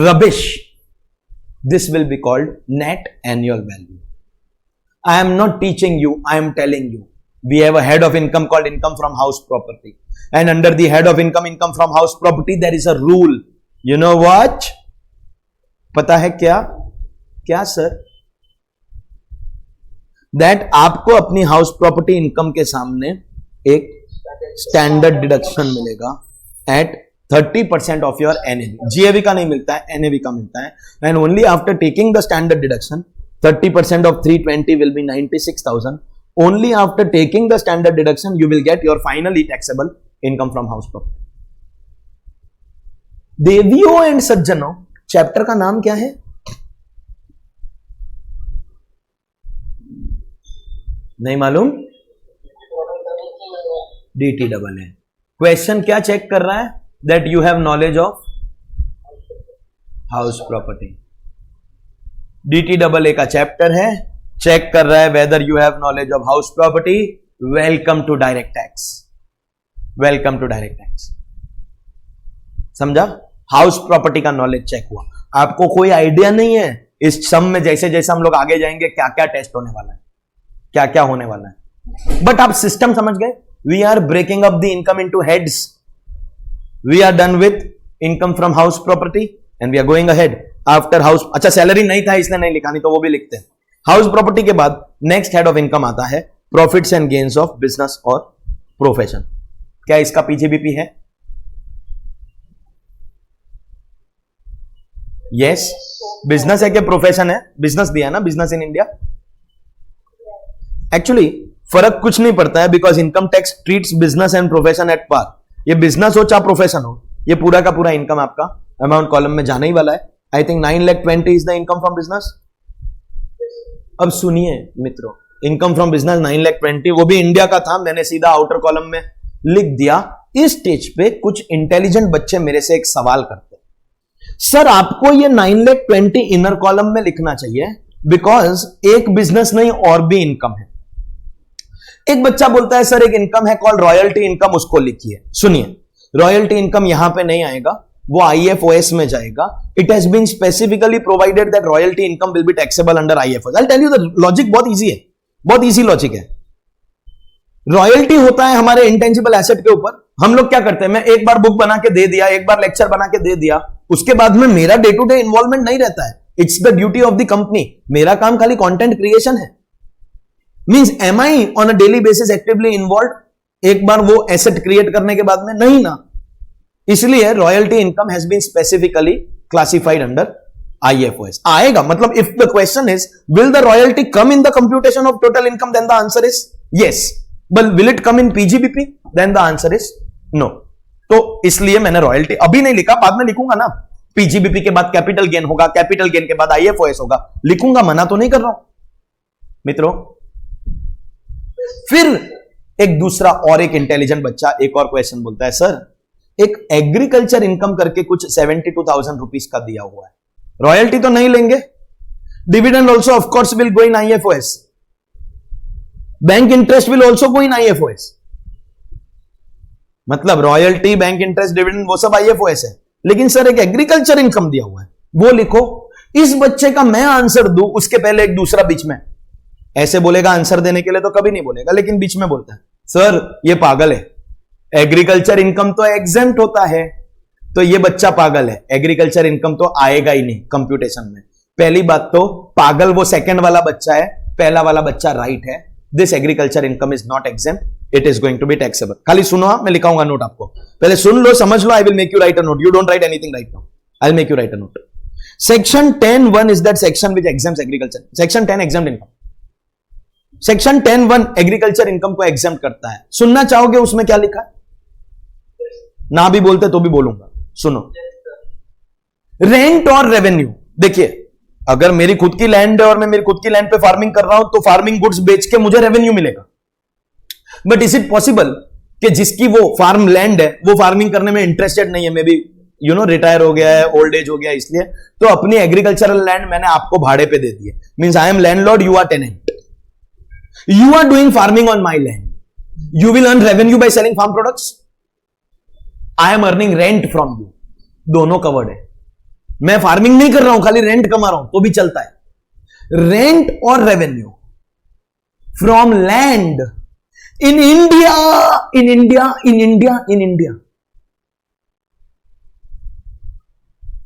rubbish. This will be called net annual value. I am not teaching you, I am telling you. We have a head of income called income from house property, and under the head of income from house property there is a rule. You know what? पता है क्या? क्या सर? That आपको अपनी हाउस प्रॉपर्टी इनकम के सामने एक स्टैंडर्ड डिडक्शन मिलेगा at 30% of your NAV. GAV का नहीं मिलता है, NAV का मिलता है. And only after taking the standard deduction, 30% of 320 will be 96,000. Only after taking the standard deduction you will get your finally taxable income from house property. देवियों एंड सज्जनों, चैप्टर का नाम क्या है? नहीं मालूम? DT डबल है. क्वेश्चन क्या चेक कर रहा है? That you have knowledge of house property. DT double A का चैप्टर है, चेक कर रहा है whether you have knowledge of house property. Welcome to direct tax. Welcome to direct tax. समझा? हाउस प्रॉपर्टी का नॉलेज चेक हुआ. आपको कोई आइडिया नहीं है इस सम में, जैसे जैसे हम लोग आगे जाएंगे क्या क्या टेस्ट होने वाला है, क्या क्या होने वाला है. बट आप सिस्टम समझ गए. We are breaking up the income into heads. We are done with income from house property and we are going ahead after house. अच्छा, सैलरी नहीं था इसलिए नहीं लिखा, नहीं तो वो भी लिखते हैं. हाउस प्रॉपर्टी के बाद नेक्स्ट हेड ऑफ इनकम आता है profits and gains of business और प्रोफेशन. क्या इसका पीजीबीपी है? यस. बिजनेस है क्या प्रोफेशन है? बिजनेस दिया ना, बिजनेस इन इंडिया. एक्चुअली फर्क कुछ नहीं पड़ता है because income tax treats business and profession at par. ये बिजनेस हो चाहे प्रोफेशन हो, ये पूरा का पूरा इनकम आपका अमाउंट कॉलम में जाने ही वाला है. I think 9,20,000 is the income from business. अब सुनिए मित्रों, इनकम फ्रॉम बिजनेस 9,20,000, वो भी इंडिया का था. मैंने सीधा आउटर कॉलम में लिख दिया. इस स्टेज पे कुछ इंटेलिजेंट बच्चे मेरे से एक सवाल करते हैं, सर आपको ये 9,20,000 इनर कॉलम में लिखना चाहिए बिकॉज एक बिजनेस नहीं और भी इनकम है. एक बच्चा बोलता है सर एक इनकम है कॉल्ड रॉयल्टी इनकम, उसको लिखिए. सुनिए, रॉयल्टी इनकम यहां पे नहीं आएगा, वो IFOS में जाएगा. It has been specifically provided that royalty income will be taxable under IFOS. I tell you the logic बहुत इजी है, बहुत इजी लॉजिक है. रॉयल्टी होता है हमारे इंटेंजिबल एसेट के ऊपर. हम लोग क्या करते हैं, मैं एक बार बुक बना के दे दिया, एक बार लेक्चर बना के दे दिया, उसके बाद में मेरा डे टू डे इन्वॉल्वमेंट नहीं रहता है. It's the duty of the company. मेरा काम खाली कंटेंट क्रिएशन है. Means am I on a daily basis actively involve एक बार वो एसेट क्रिएट करने के बाद में? नहीं ना. इसलिए royalty income has been specifically classified under IFOS. आएगा मतलब if the question is will the royalty come in the computation of total income, then the answer is yes. But will it come in PGBP? Then the answer is no. तो इसलिए मैंने रॉयल्टी अभी नहीं लिखा, बाद में लिखूंगा ना. PGBP के बाद कैपिटल गेन होगा, कैपिटल गेन के बाद IFOS होगा, लिखूंगा, मना तो नहीं कर रहा हूं मित्रों. फिर एक दूसरा और एक इंटेलिजेंट बच्चा एक और क्वेश्चन बोलता है, सर एक एग्रीकल्चर इनकम करके कुछ 72,000 रुपीज का दिया हुआ है, रॉयल्टी तो नहीं लेंगे, dividend also of course will go in IFOS, bank interest will also go in IFOS. मतलब रॉयल्टी, बैंक इंटरेस्ट, डिविडेंड वो सब IFOS है, लेकिन सर एक एग्रीकल्चर इनकम दिया हुआ है, वो लिखो. इस बच्चे का मैं आंसर दूं उसके पहले एक दूसरा बीच में ऐसे बोलेगा, आंसर देने के लिए तो कभी नहीं बोलेगा, लेकिन बीच में बोलता है सर ये पागल है, एग्रीकल्चर इनकम तो एग्जेम्प्ट होता है. तो ये बच्चा पागल है, एग्रीकल्चर इनकम तो आएगा ही नहीं कंप्यूटेशन में. पहली बात तो पागल वो सेकंड वाला बच्चा है, पहला वाला बच्चा राइट है. This agriculture income is not exempt, it is going to be taxable. खाली सुनो, मैं लिखाऊंगा नोट, आपको पहले सुन लो, समझ लो. I will make you write a note. You don't write anything right now, I will make you write a note. Section 10(1) is that section which exempts agriculture. Section 10 exempt income. Section 10(1) agriculture income को एग्जेम्प्ट करता है। सुनना चाहोगे उसमें क्या लिखा है? ना भी बोलते तो भी बोलूंगा, सुनो। रेंट और रेवेन्यू, देखिए अगर मेरी खुद की लैंड है और मैं मेरी खुद की लैंड पे फार्मिंग कर रहा हूं तो फार्मिंग गुड्स बेच के मुझे रेवेन्यू मिलेगा। बट इज इट पॉसिबल कि जिसकी वो फार्म लैंड है वो फार्मिंग करने में इंटरेस्टेड नहीं है, मे बी रिटायर हो गया है, ओल्ड एज हो गया, इसलिए तो अपनी एग्रीकल्चरल लैंड मैंने आपको भाड़े पे दे दी है। Means I am landlord, you are tenant, you are doing farming on my land, you will earn revenue by selling farm products, I am earning rent from you, दोनों कवर्ड है। मैं फार्मिंग नहीं कर रहा हूं, खाली रेंट कमा रहा हूं तो भी चलता है। रेंट और revenue from land in India, in India, in India, in India,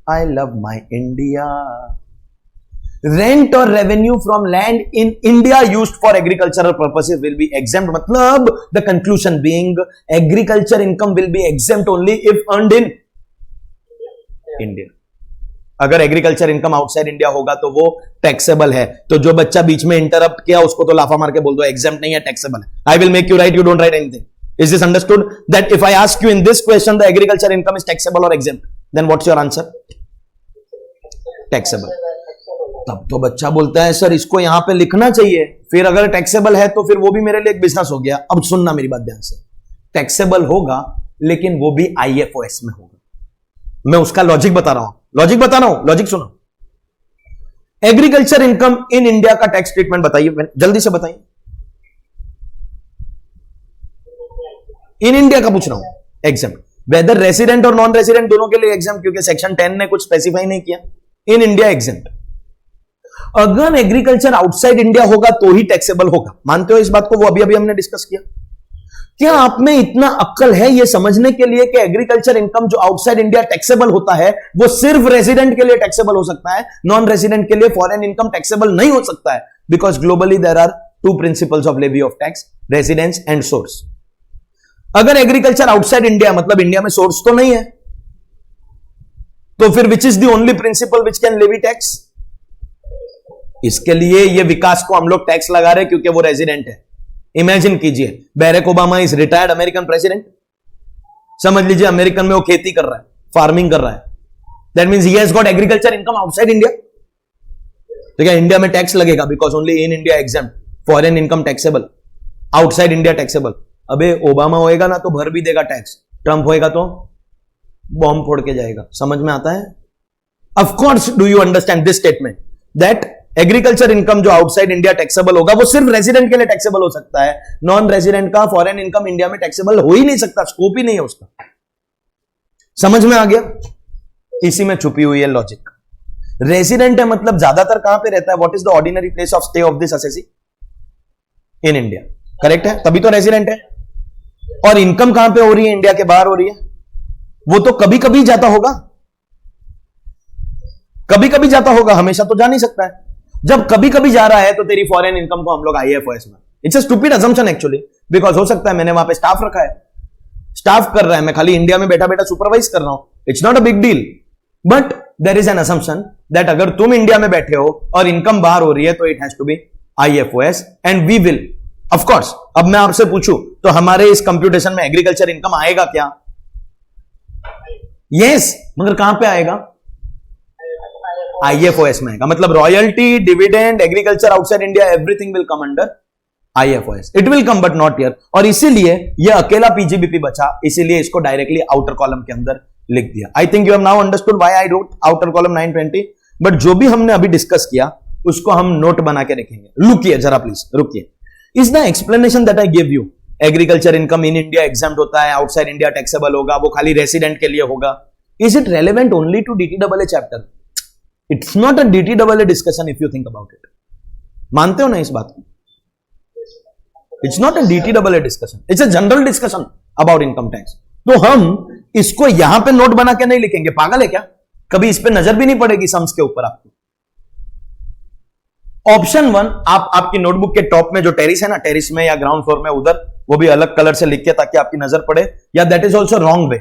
I love my India. Rent और revenue from land in India used for agricultural purposes will be exempt, मतलब the conclusion being agriculture income will be exempt only if earned in India. अगर एग्रीकल्चर इनकम आउटसाइड इंडिया होगा तो वो टैक्सेबल है। तो जो बच्चा बीच में इंटरप्ट किया उसको तो लाफा मार के बोल दो एग्जेम्प्ट नहीं है, टैक्सेबल है। I will make you write, you don't write anything. Is this understood that if I ask you in this question the agriculture income is taxable और exempt, then what's your answer? Taxable. तब तो बच्चा बोलता है सर इसको यहां पे लिखना चाहिए, फिर अगर टैक्सेबल है तो फिर वो भी मेरे लिए एक बिजनेस हो गया। अब सुनना मेरी बात ध्यान से, टैक्सेबल होगा लेकिन वो भी IFOS में होगा। मैं उसका लॉजिक बता रहा हूं, लॉजिक सुनो। एग्रीकल्चर इनकम इन इंडिया का टैक्स ट्रीटमेंट बताइए, जल्दी से बताइए। इन इंडिया का पूछ रहा हूं, एग्जाम्प्ट, वेदर रेसिडेंट और नॉन रेसिडेंट दोनों के लिए एग्जाम्प्ट, क्योंकि सेक्शन 10 ने कुछ स्पेसिफाई नहीं किया। In India exempt. अगर एग्रीकल्चर आउटसाइड इंडिया होगा तो ही टैक्सेबल होगा, मानते हो इस बात को? वो अभी हमने डिस्कस किया। क्या आप में इतना अक्ल है यह समझने के लिए कि एग्रीकल्चर इनकम जो आउटसाइड इंडिया टैक्सेबल होता है वो सिर्फ रेसिडेंट के लिए टैक्सेबल हो सकता है, नॉन रेसिडेंट के लिए फॉरेन इनकम टैक्सेबल नहीं हो सकता है? Because globally there are two principles of levy of tax, residence and source. अगर एग्रीकल्चर आउटसाइड इंडिया मतलब इंडिया में सोर्स तो नहीं है, तो फिर which is the only principle which can levy tax? इसके लिए ये विकास को हम लोग टैक्स लगा रहे हैं क्योंकि वो रेसिडेंट है। इमेजिन कीजिए Barack Obama is retired American president, समझ लीजिए अमेरिकन में वो खेती कर रहा है, फार्मिंग कर रहा है, that means he has got agriculture income outside India. तो क्या इंडिया में टैक्स लगेगा? Because only in India exempt, foreign income taxable, outside India taxable. अबे ओबामा होएगा ना तो भर भी देगा टैक्स, ट्रंप होएगा तो बॉम्ब फोड़ के जाएगा। समझ में आता है? Of course do you understand this statement that agriculture income जो आउटसाइड इंडिया टैक्सेबल होगा वो सिर्फ रेसिडेंट के लिए टैक्सेबल हो सकता है, नॉन रेसिडेंट का फॉरेन इनकम इंडिया में टैक्सेबल हो ही नहीं सकता, स्कोप ही नहीं है उसका। समझ में आ गया? इसी में छुपी हुई है लॉजिक। रेसिडेंट है मतलब ज्यादातर कहां पे रहता है? What is the ordinary place of stay of this assessee? In India, correct है, तभी तो रेसिडेंट है। और इनकम कहां पे हो रही है? इंडिया के बाहर हो रही है। वो तो कभी कभी जाता होगा, कभी कभी जाता होगा, हमेशा तो जा नहीं सकता है। जब कभी कभी जा रहा है तो तेरी फॉरेन इनकम को हम लोग IFOS में, it's a stupid assumption actually, because हो सकता है मैंने वहां पे स्टाफ रखा है, स्टाफ कर रहा है, मैं खाली इंडिया में बैठा बैठा सुपरवाइज कर रहा हूं, it's not a big deal. But there is an assumption that अगर तुम इंडिया में बैठे हो और इनकम बाहर हो रही है तो it has to be IFOS and we will of course. अब मैं आपसे पूछूं तो हमारे इस कंप्यूटेशन में एग्रीकल्चर इनकम आएगा क्या? यस, मगर कहां पे आएगा? IFOS में आएगा, मतलब royalty, dividend, agriculture outside India, everything will come under IFOS। It will come but not here. और इसीलिए यह अकेला PGBP बचा, इसीलिए इसको डायरेक्टली आउटर कॉलम के अंदर लिख दिया। I think you have now understood why I wrote outer column 920। But जो भी हमने अभी डिस्कस किया उसको हम नोट बना के रखेंगे। रुकिए जरा प्लीज, रुकिए। Is the explanation that I give you, agriculture income in India exempt होता है, आउटसाइड इंडिया टैक्सेबल होगा, वो खाली रेसिडेंट के लिए होगा, is it relevant only to DTAA chapter? It's not a DTAA discussion if you think about it. मानते हो ना इस बात को? It's not a DTAA discussion, it's a general discussion about income tax. तो हम इसको यहां पे नोट बना के नहीं लिखेंगे, पागल है क्या? कभी इस पे नजर भी नहीं पड़ेगी सम्स के ऊपर आपको। ऑप्शन 1 आप आपकी नोटबुक के टॉप में जो टेरिस है ना, टेरिस में या ग्राउंड फ्लोर में उधर, वो भी अलग कलर से लिख के ताकि आपकी नजर पड़े, या that is also wrong way.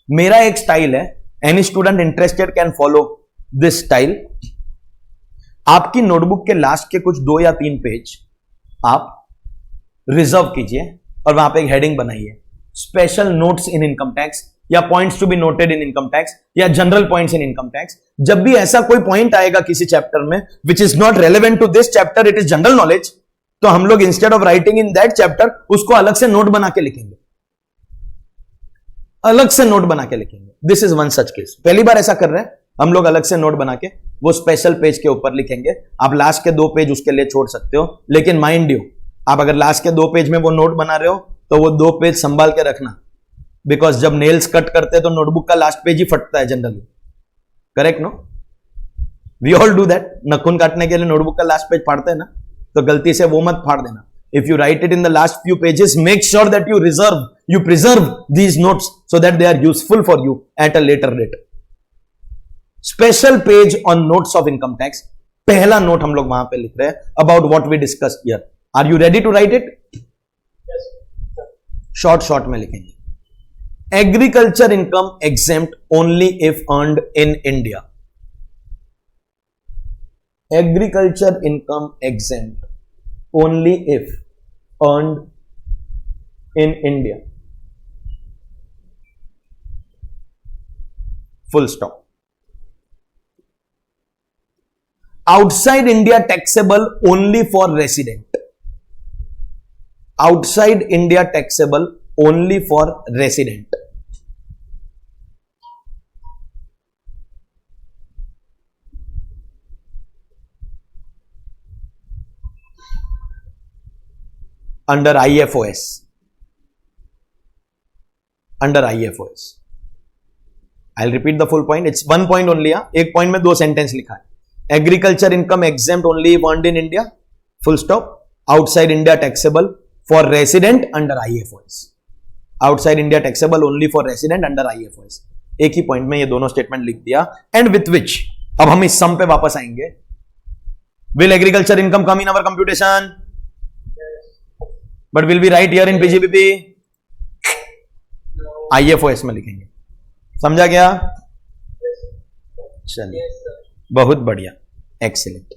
मेरा एक स्टाइल है, any student interested can follow this style. आपकी नोटबुक के लास्ट के कुछ 2 या 3 पेज आप रिजर्व कीजिए और वहां पे एक हेडिंग बनाइए, special notes in income tax या points to be noted in income tax या general points in income tax. जब भी ऐसा कोई पॉइंट आएगा किसी चैप्टर में which is not relevant to this chapter, it is general knowledge, तो हम लोग instead of writing in that chapter उसको अलग से नोट बना के लिखेंगे, अलग से नोट बना के लिखेंगे। This is one such case. पहली बार ऐसा कर रहे हैं हम लोग, अलग से नोट बना के वो स्पेशल पेज के ऊपर लिखेंगे। आप लास्ट के 2 पेज उसके लिए छोड़ सकते हो, लेकिन माइंड यू, आप अगर लास्ट के 2 पेज में वो नोट बना रहे हो तो वो 2 पेज संभाल के रखना, बिकॉज जब नेल्स कट करते हैं तो नोटबुक का लास्ट पेज ही फटता है generally, correct no? We all do that. नखून काटने के लिए नोटबुक का लास्ट पेज फाड़ते हैं ना, तो गलती से वो मत फाड़ देना। If you write it in the last few pages, make sure that you preserve these notes so that they are useful for you at a later date. Special page on notes of income tax. पहला नोट हम लोग वहां पे लिख रहे हैं about what we discussed here. Are you ready to write it? Yes. Short में लिखेंगे। Agriculture income exempt only if earned in India. Agriculture income exempt only if earned in India. Full stop. Outside India taxable only for resident. Outside India taxable only for resident. Under IFOS. Under IFOS. I'll repeat the full point. It's one point only. एक point में 2 sentence लिखा है। Agriculture income exempt only if earned in India. Full stop. Outside India taxable for resident under IFOS. Outside India taxable only for resident under IFOS. एक ही point में ये दोनों statement लिख दिया। And with which, अब हम इस sum पे वापस आएंगे। Will agriculture income come in our computation? But will we write here in PGBP? IFOS में लिखेंगे। समझा गया? चलिए, बहुत बढ़िया, एक्सीलेंट।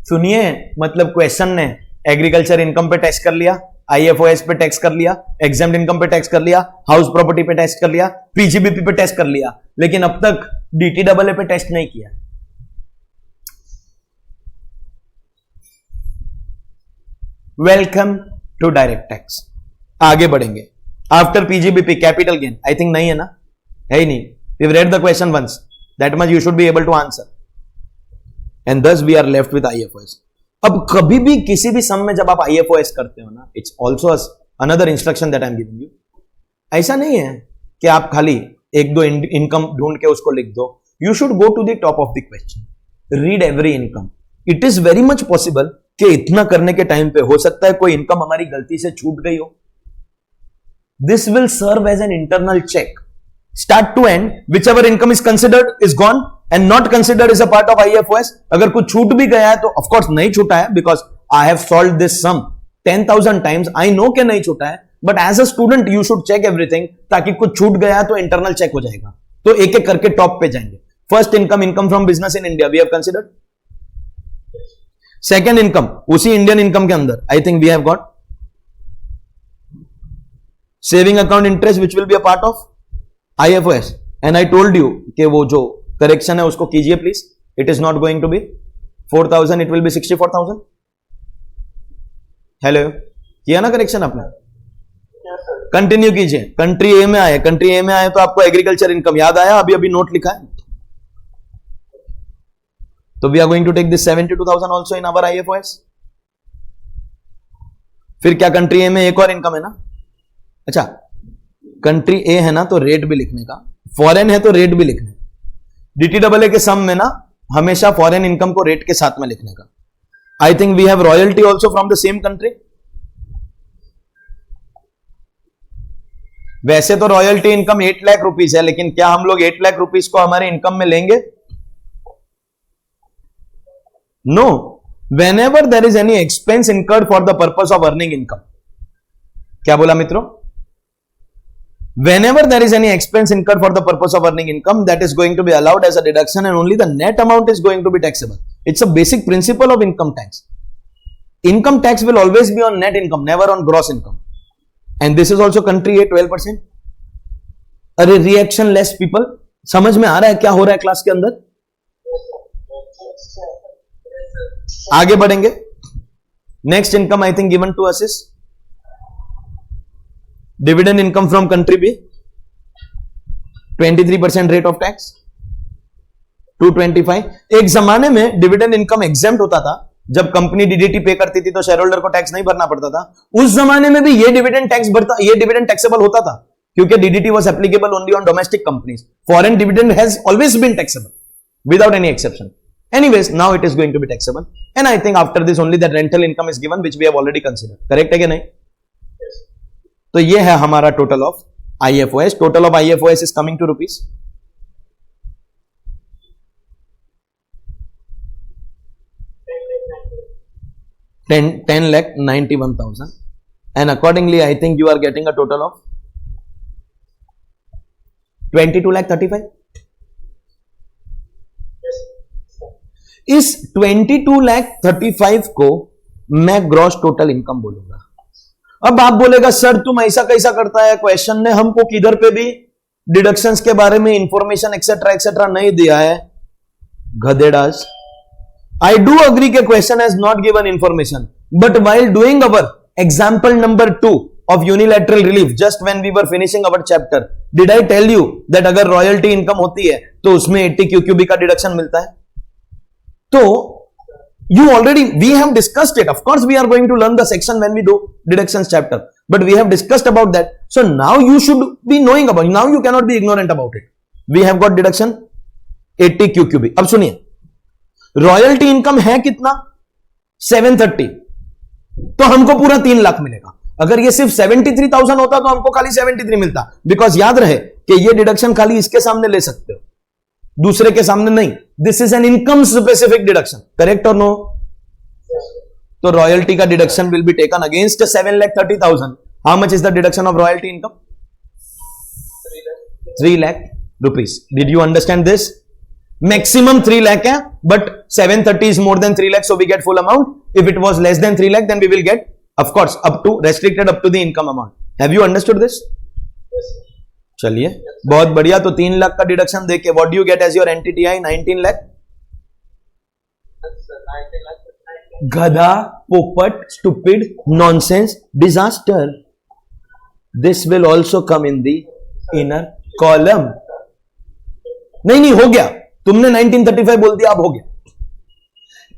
सुनिए, मतलब क्वेश्चन ने एग्रीकल्चर इनकम पे टैक्स कर लिया, IFOS पे टैक्स कर लिया, एग्जेम्प्ट इनकम पे टैक्स कर लिया, हाउस प्रॉपर्टी पे टैक्स कर लिया, PGBP पे टैक्स कर लिया, लेकिन अब तक DTAA पे टैक्स नहीं किया। Welcome to direct tax. आगे बढ़ेंगे। After PGBP capital gain, I think नहीं है ना, है ही नहीं। We've read the question once, that much you should be able to answer, and thus we are left with IFOS. अब कभी भी किसी भी सम में जब आप IFOS करते हो ना, it's also another instruction that I'm giving you. ऐसा नहीं है कि आप खाली 1-2 इनकम ढूंढ के उसको लिख दो। You should go to the top of the question, read every income. It is very much possible कि इतना करने के टाइम पे हो सकता है कोई इनकम हमारी गलती से छूट गई हो। This will serve as an internal check, start to end, whichever income is considered is gone and not considered is a part of IFOS। अगर कुछ छूट भी गया है तो ऑफकोर्स नहीं छूटा है, because I have solved this some 10,000 times, I know कि नहीं छूटा है, but as a student you should check everything, ताकि कुछ छूट गया तो इंटरनल चेक हो जाएगा। तो एक एक करके टॉप पे जाएंगे। First income from business in India, we have considered. Second income उसी इंडियन इनकम के अंदर, I think we have got saving account interest which will be a part of IFOS, and I told you कि वो जो करेक्शन है उसको कीजिए please. It is not going to be 4,000, it will be 64,000। Hello, किया ना करेक्शन आपने? कंटिन्यू कीजिए। कंट्री ए में आए, कंट्री ए में आए तो आपको एग्रीकल्चर इनकम याद आया, अभी अभी नोट लिखा है। तो we are going to take this 72,000 also in our IFOS। फिर क्या कंट्री ए में एक और इनकम है ना? अच्छा, कंट्री ए है ना तो रेट भी लिखने का, फॉरेन है तो रेट भी लिखने। DTAA के सम में ना हमेशा फॉरेन इनकम को रेट के साथ में लिखने का। I think we have royalty also from the same country. वैसे तो रॉयल्टी इनकम 8 लाख रुपीज है, लेकिन क्या हम लोग 8 लाख रुपीज को हमारे इनकम में लेंगे? No, whenever there is any expense incurred for the purpose of earning income. क्या बोला मित्रों? Whenever there is any expense incurred for the purpose of earning income, that is going to be allowed as a deduction and only the net amount is going to be taxable. It's a basic principle of income tax. income tax will always be on net income, never on gross income. And this is also country A 12%. अरे रिएक्शन लेस पीपल, समझ में आ रहा है क्या हो रहा है क्लास के अंदर? आगे बढ़ेंगे. Next income I think given to us is dividend income from country B, 23% rate of tax, 225. एक जमाने में डिविडेंड इनकम एग्जेम्प्ट होता था. जब कंपनी डीडीटी पे करती थी तो शेयर होल्डर को टैक्स नहीं भरना पड़ता था. उस जमाने में भी ये डिविडेंड टैक्सेबल होता था क्योंकि DDT was applicable only on domestic companies. Foreign dividend has always been taxable without any exception. Anyways, now it is going to be taxable, and I think after this only that rental income is given, which we have already considered. Correct है कि नहीं? तो ये है हमारा total of IFOS. Total of IFOS is coming to rupees 10,91,000, and accordingly I think you are getting a total of 22,35,000. इस 22,35,000 को मैं ग्रॉस टोटल इनकम बोलूंगा. अब आप बोलेगा सर तुम ऐसा कैसा करता है, क्वेश्चन ने हमको किधर पे भी डिडक्शंस के बारे में इंफॉर्मेशन एक्सेट्रा एक्सेट्रा नहीं दिया है. गधेडास. आई डू अग्री के question has not given information, but while doing our example number 2 of unilateral relief, just when we were finishing our chapter, did I tell you that अगर रॉयल्टी इनकम होती है तो उसमें 80 QQB का डिडक्शन मिलता है? तो you already, we have discussed it. Of course we are going to learn the section when we do deductions chapter, but we have discussed about that. So now you should be knowing about it. Now you cannot be ignorant about it. We have got deduction 80 QQB. अब सुनिए, रॉयल्टी इनकम है कितना? 730. तो हमको पूरा 3 लाख मिलेगा. अगर ये सिर्फ 73,000 होता तो हमको खाली 73 मिलता, बिकॉज याद रहे कि ये डिडक्शन खाली इसके सामने ले सकते हो, दूसरे के सामने नहीं. This is an income specific deduction. Correct और नो? तो रॉयल्टी का deduction will be taken against 7,30,000. How much is the deduction of royalty income? 3 lakh rupees. Did you understand this? Maximum 3 lakh है, but 730 is more than 3 lakh, so we get full amount. If it was less than 3 lakh then we will get of course up to, restricted up to the income amount. Have you understood this? चलिए, बहुत बढ़िया. तो 3 लाख का डिडक्शन देके what do you get as your NTTI? 19 lakh. गधा, पोपट, stupid, nonsense, disaster. This will also come in the inner column. नहीं, हो गया. तुमने 1935 बोल दिया, अब हो गया.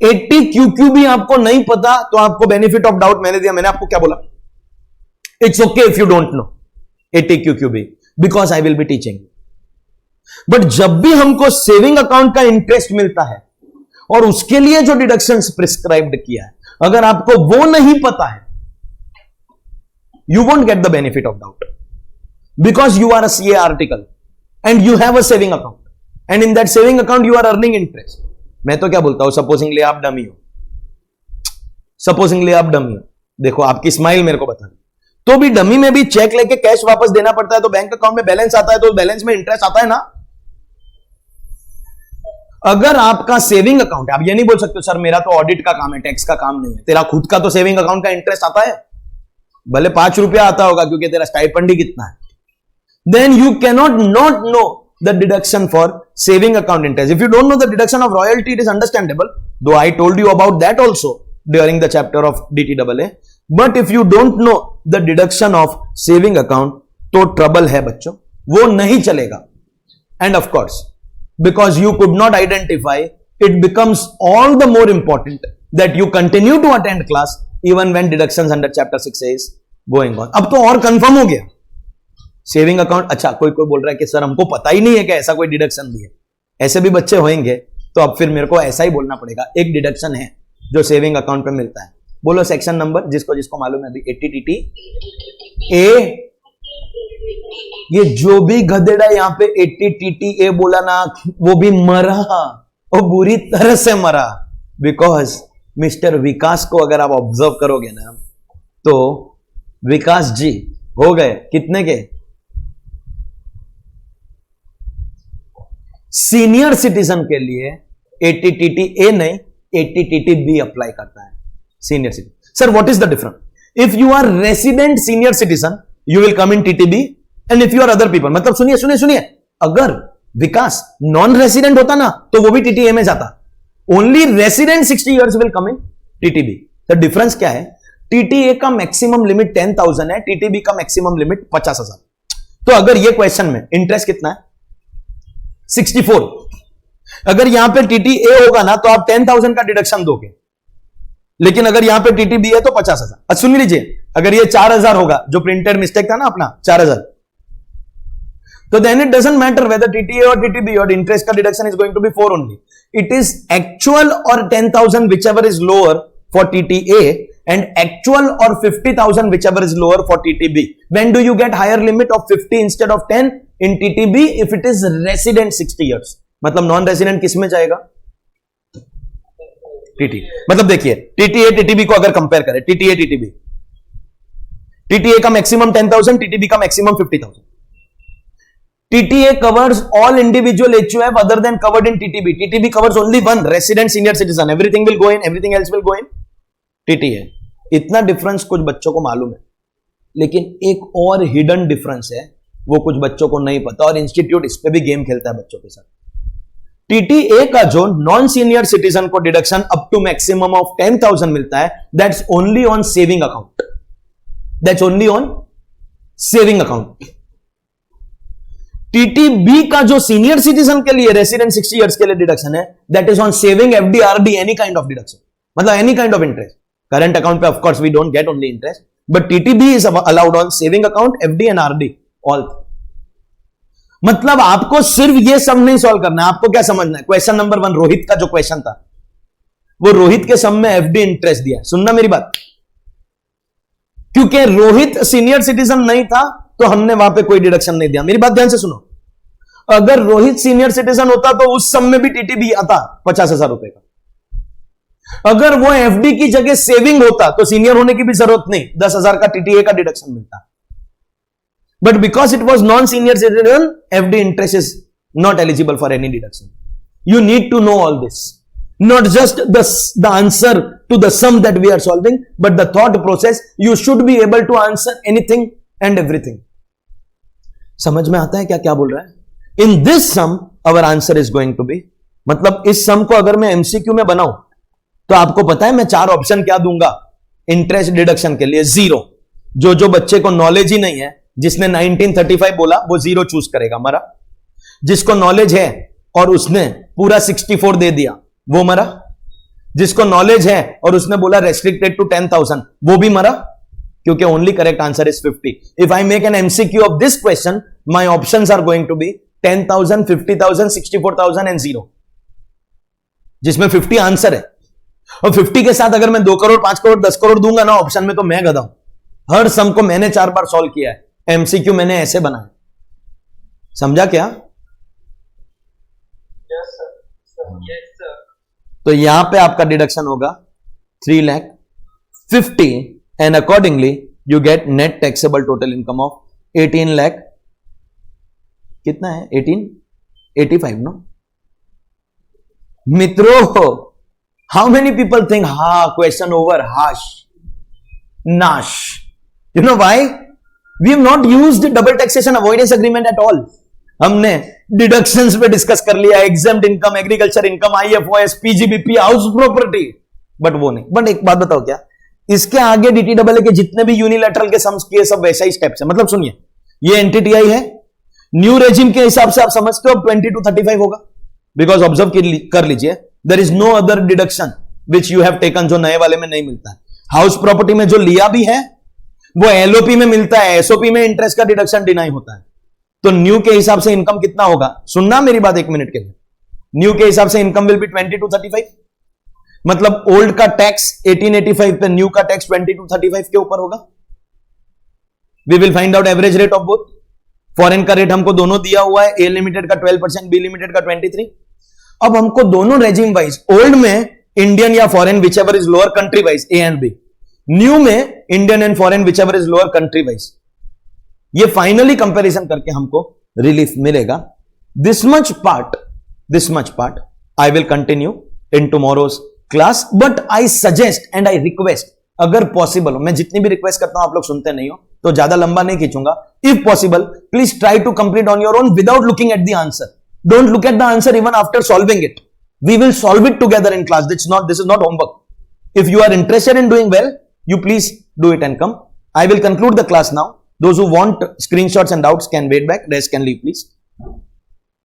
80 QQB आपको नहीं पता तो आपको बेनिफिट ऑफ डाउट मैंने दिया. मैंने आपको क्या बोला? It's okay if you don't no 80 QQB, because I will be teaching. But जब भी हमको सेविंग अकाउंट का इंटरेस्ट मिलता है और उसके लिए जो डिडक्शंस प्रिस्क्राइब्ड किया है, अगर आपको वो नहीं पता है, you won't get the benefit of doubt, because you are a CA article and you have a saving account, and in that saving account you are earning interest. मैं तो क्या बोलता हूं, सपोजिंगली आप डमी हो, सपोजिंगली आप डमी हो. देखो आपकी स्माइल मेरे को बता रही, तो भी डमी में भी चेक लेके कैश वापस देना पड़ता है, तो बैंक अकाउंट में बैलेंस आता है, तो बैलेंस में इंटरेस्ट आता है ना. अगर आपका सेविंग अकाउंट है, आप ये नहीं बोल सकते सर मेरा तो ऑडिट का काम है, टैक्स का काम नहीं है. तेरा खुद का तो सेविंग अकाउंट का इंटरेस्ट आता है, भले 5 रुपया आता होगा क्योंकि तेरा स्टाइपेंड ही कितना है. Then you cannot not know the deduction for saving account interest. If you don't know the deduction of royalty, it is understandable, though I told you about that also during the chapter of DTAA. But if you don't know the deduction of saving account, तो trouble है बच्चों, वो नहीं चलेगा. And of course, because you could not identify, it becomes all the more important that you continue to attend class even when deductions under chapter 6 is going on. अब तो और कंफर्म हो गया सेविंग अकाउंट. अच्छा, कोई बोल रहा है कि सर हमको पता ही नहीं है कि ऐसा कोई डिडक्शन भी है. ऐसे भी बच्चे होंगे, तो अब फिर मेरे को ऐसा ही बोलना पड़ेगा. एक डिडक्शन है जो सेविंग अकाउंट पे मिलता है. बोलो सेक्शन नंबर, जिसको जिसको मालूम है अभी. 80TT ए. ये जो भी गधेड़ा यहां पे 80TT ए बोला ना, वो भी मरा, वो बुरी तरह से मरा. बिकॉज मिस्टर विकास को अगर आप ऑब्जर्व करोगे ना, तो विकास जी हो गए कितने के? सीनियर सिटीजन के लिए 80TT ए नहीं, 80TT बी अप्लाई करता है. Senior citizen. Sir what is the difference? If you are resident senior citizen you will come in TTB, and if you are other people, मतलब सुनिए सुनिए सुनिए, अगर विकास नॉन रेसिडेंट होता ना तो वो भी टीटीए में जाता. Only resident 60 years will come in TTB. तो डिफरेंस क्या है? टीटीए का मैक्सिमम लिमिट 10,000 है, टीटीबी का मैक्सिमम लिमिट 50,000. तो अगर ये क्वेश्चन में इंटरेस्ट कितना है? 64. अगर यहां पे टीटीए होगा ना तो आप 10,000 का डिडक्शन दोगे, लेकिन अगर यहां पे टीटीबी है तो 50,000. सुन लीजिए, अगर ये 4,000 होगा, जो प्रिंटेड मिस्टेक था ना अपना 4,000, तो then it doesn't matter whether TTA और टीटीबी, और इंटरेस्ट का deduction is going to be 4 only. It is actual और 10,000 whichever is lower for TTA, and actual or 50,000 whichever is lower for TTB. When do you get higher limit of 50 instead of 10 in TTB? If it is resident 60 years. मतलब नॉन रेसिडेंट किस में जाएगा? टीटी. मतलब देखिए टीटीए टीटीबी को अगर कंपेयर करें, टीटीए टीटीबी, टीटीए का मैक्सिमम 10,000, टीटीबी का maximum 50,000. TTA covers all individual HUF other than covered in TTB. TTB covers only one resident senior citizen. Everything will go in, everything else will go in TTA. इतना डिफरेंस कुछ बच्चों को मालूम है, लेकिन एक और हिडन डिफरेंस है, वो कुछ बच्चों को नहीं पता, और इंस्टीट्यूट इस पे भी गेम खेलता है बच्चों के साथ. टीटीए का जो नॉन सीनियर सिटीजन को deduction up to maximum of 10,000 मिलता है, that's only on saving account. That's only on saving account. TTB का जो सीनियर सिटीजन के लिए रेसिडेंट 60 इयर्स के लिए डिडक्शन है, that is on saving, FD, RD, any kind of deduction, मतलब any kind of interest. Current account पे of course we don't get only interest, but TTB is allowed on saving account, FD and RD all. मतलब आपको सिर्फ ये सब नहीं सॉल्व करना है, आपको क्या समझना है? क्वेश्चन नंबर 1 रोहित का जो क्वेश्चन था, वो रोहित के सम में एफडी इंटरेस्ट दिया. सुनना मेरी बात, क्योंकि रोहित सीनियर सिटीजन नहीं था तो हमने वहां पे कोई डिडक्शन नहीं दिया. मेरी बात ध्यान से सुनो, अगर रोहित सीनियर सिटीजन होता तो उस सम में भी टीटीबी आता 50,000 रुपए का. अगर वो एफडी की जगह सेविंग होता तो सीनियर होने की भी जरूरत नहीं, 10,000 का टीटीए का डिडक्शन मिलता. But because it was non senior citizen, FD interest is not eligible for any deduction. You need to know all this, not just the answer to the sum that we are solving, but the thought process. You should be able to answer anything and everything. समझ में आता है क्या क्या बोल रहा है? In this sum our answer is going to be, मतलब इस सम को अगर मैं एमसीक्यू में बनाऊं तो आपको पता है मैं 4 ऑप्शन क्या दूंगा इंटरेस्ट डिडक्शन के लिए. 0, जो बच्चे को नॉलेज ही नहीं है, जिसने 1935 बोला वो 0 चूज करेगा, मरा. जिसको नॉलेज है और उसने पूरा 64 दे दिया वो मरा. जिसको नॉलेज है और उसने बोला रेस्ट्रिक्टेड टू 10,000 वो भी मरा, क्योंकि only correct answer is 50. If I make an MCQ of this question, my options are going to be 10,000, 50,000, 64,000 and 0, जिसमें 50 आंसर है. और 50 के साथ अगर मैं 2 करोड़, 5 करोड़, 10 करोड़ दूंगा ना ऑप्शन में, तो मैं गधा हूं. हर सम को मैंने 4 बार सॉल्व किया है, एमसीक्यू मैंने ऐसे बनाया. समझा क्या? Yes, sir. Yes, sir. तो यहां पे आपका डिडक्शन होगा 3,50,000 and accordingly you get net taxable total income of 18 lakh. कितना है? 1885 नो मित्रों. हाउ मेनी पीपल थिंक हा क्वेश्चन ओवर, हाश नाश. You know why? We have not used double taxation avoidance agreement at all. हमने डिडक्शंस पे डिस्कस कर लिया, exempt income, agriculture income, IFOS, PGBP, house property, but वो नहीं. बट एक बात बताओ, क्या इसके आगे डीटीडब्ल्यू के जितने भी यूनिलैटरल के सम्स किए सब वैसा ही स्टेप्स है. मतलब सुनिए, ये एनटीटीआई है, न्यू रेजिम के हिसाब से आप समझते हो 20 to 35 होगा, बिकॉज ऑब्जर्व कर लीजिए, there is no other deduction which you have taken, जो नए वाले में नहीं मिलता है. हाउस प्रॉपर्टी में जो लिया भी है वो एलओपी में मिलता है, एसओपी में इंटरेस्ट का डिडक्शन डिनाई होता है. तो न्यू के हिसाब से इनकम कितना होगा? सुनना मेरी बात 1 मिनट के लिए. न्यू के हिसाब से इनकम विल बी 20 to 35. मतलब ओल्ड का टैक्स 1885 पे, न्यू का टैक्स 20 to 35 के ऊपर होगा. We will find out average rate of both. Foreign का रेट हमको दोनों दिया हुआ है, ए लिमिटेड का 12%, बी लिमिटेड का 23. अब हमको दोनों रेजिम वाइज, ओल्ड में इंडियन या foreign whichever is lower country wise, A and B, new में Indian and foreign whichever is lower country wise, ये फाइनली कंपैरिजन करके हमको रिलीफ मिलेगा. This much part I will continue in tomorrow's class, but I suggest and I request, अगर पॉसिबल हो, मैं जितनी भी रिक्वेस्ट करता हूं आप लोग सुनते नहीं हो तो ज्यादा लंबा नहीं खींचूंगा. If possible please try to complete on your own without looking at the answer. Don't look at the answer even after solving it. We will solve it together in class. This is not homework. If you are interested in doing well, you please do it and come. I will conclude the class now. Those who want screenshots and doubts can wait back. Rest can leave, please.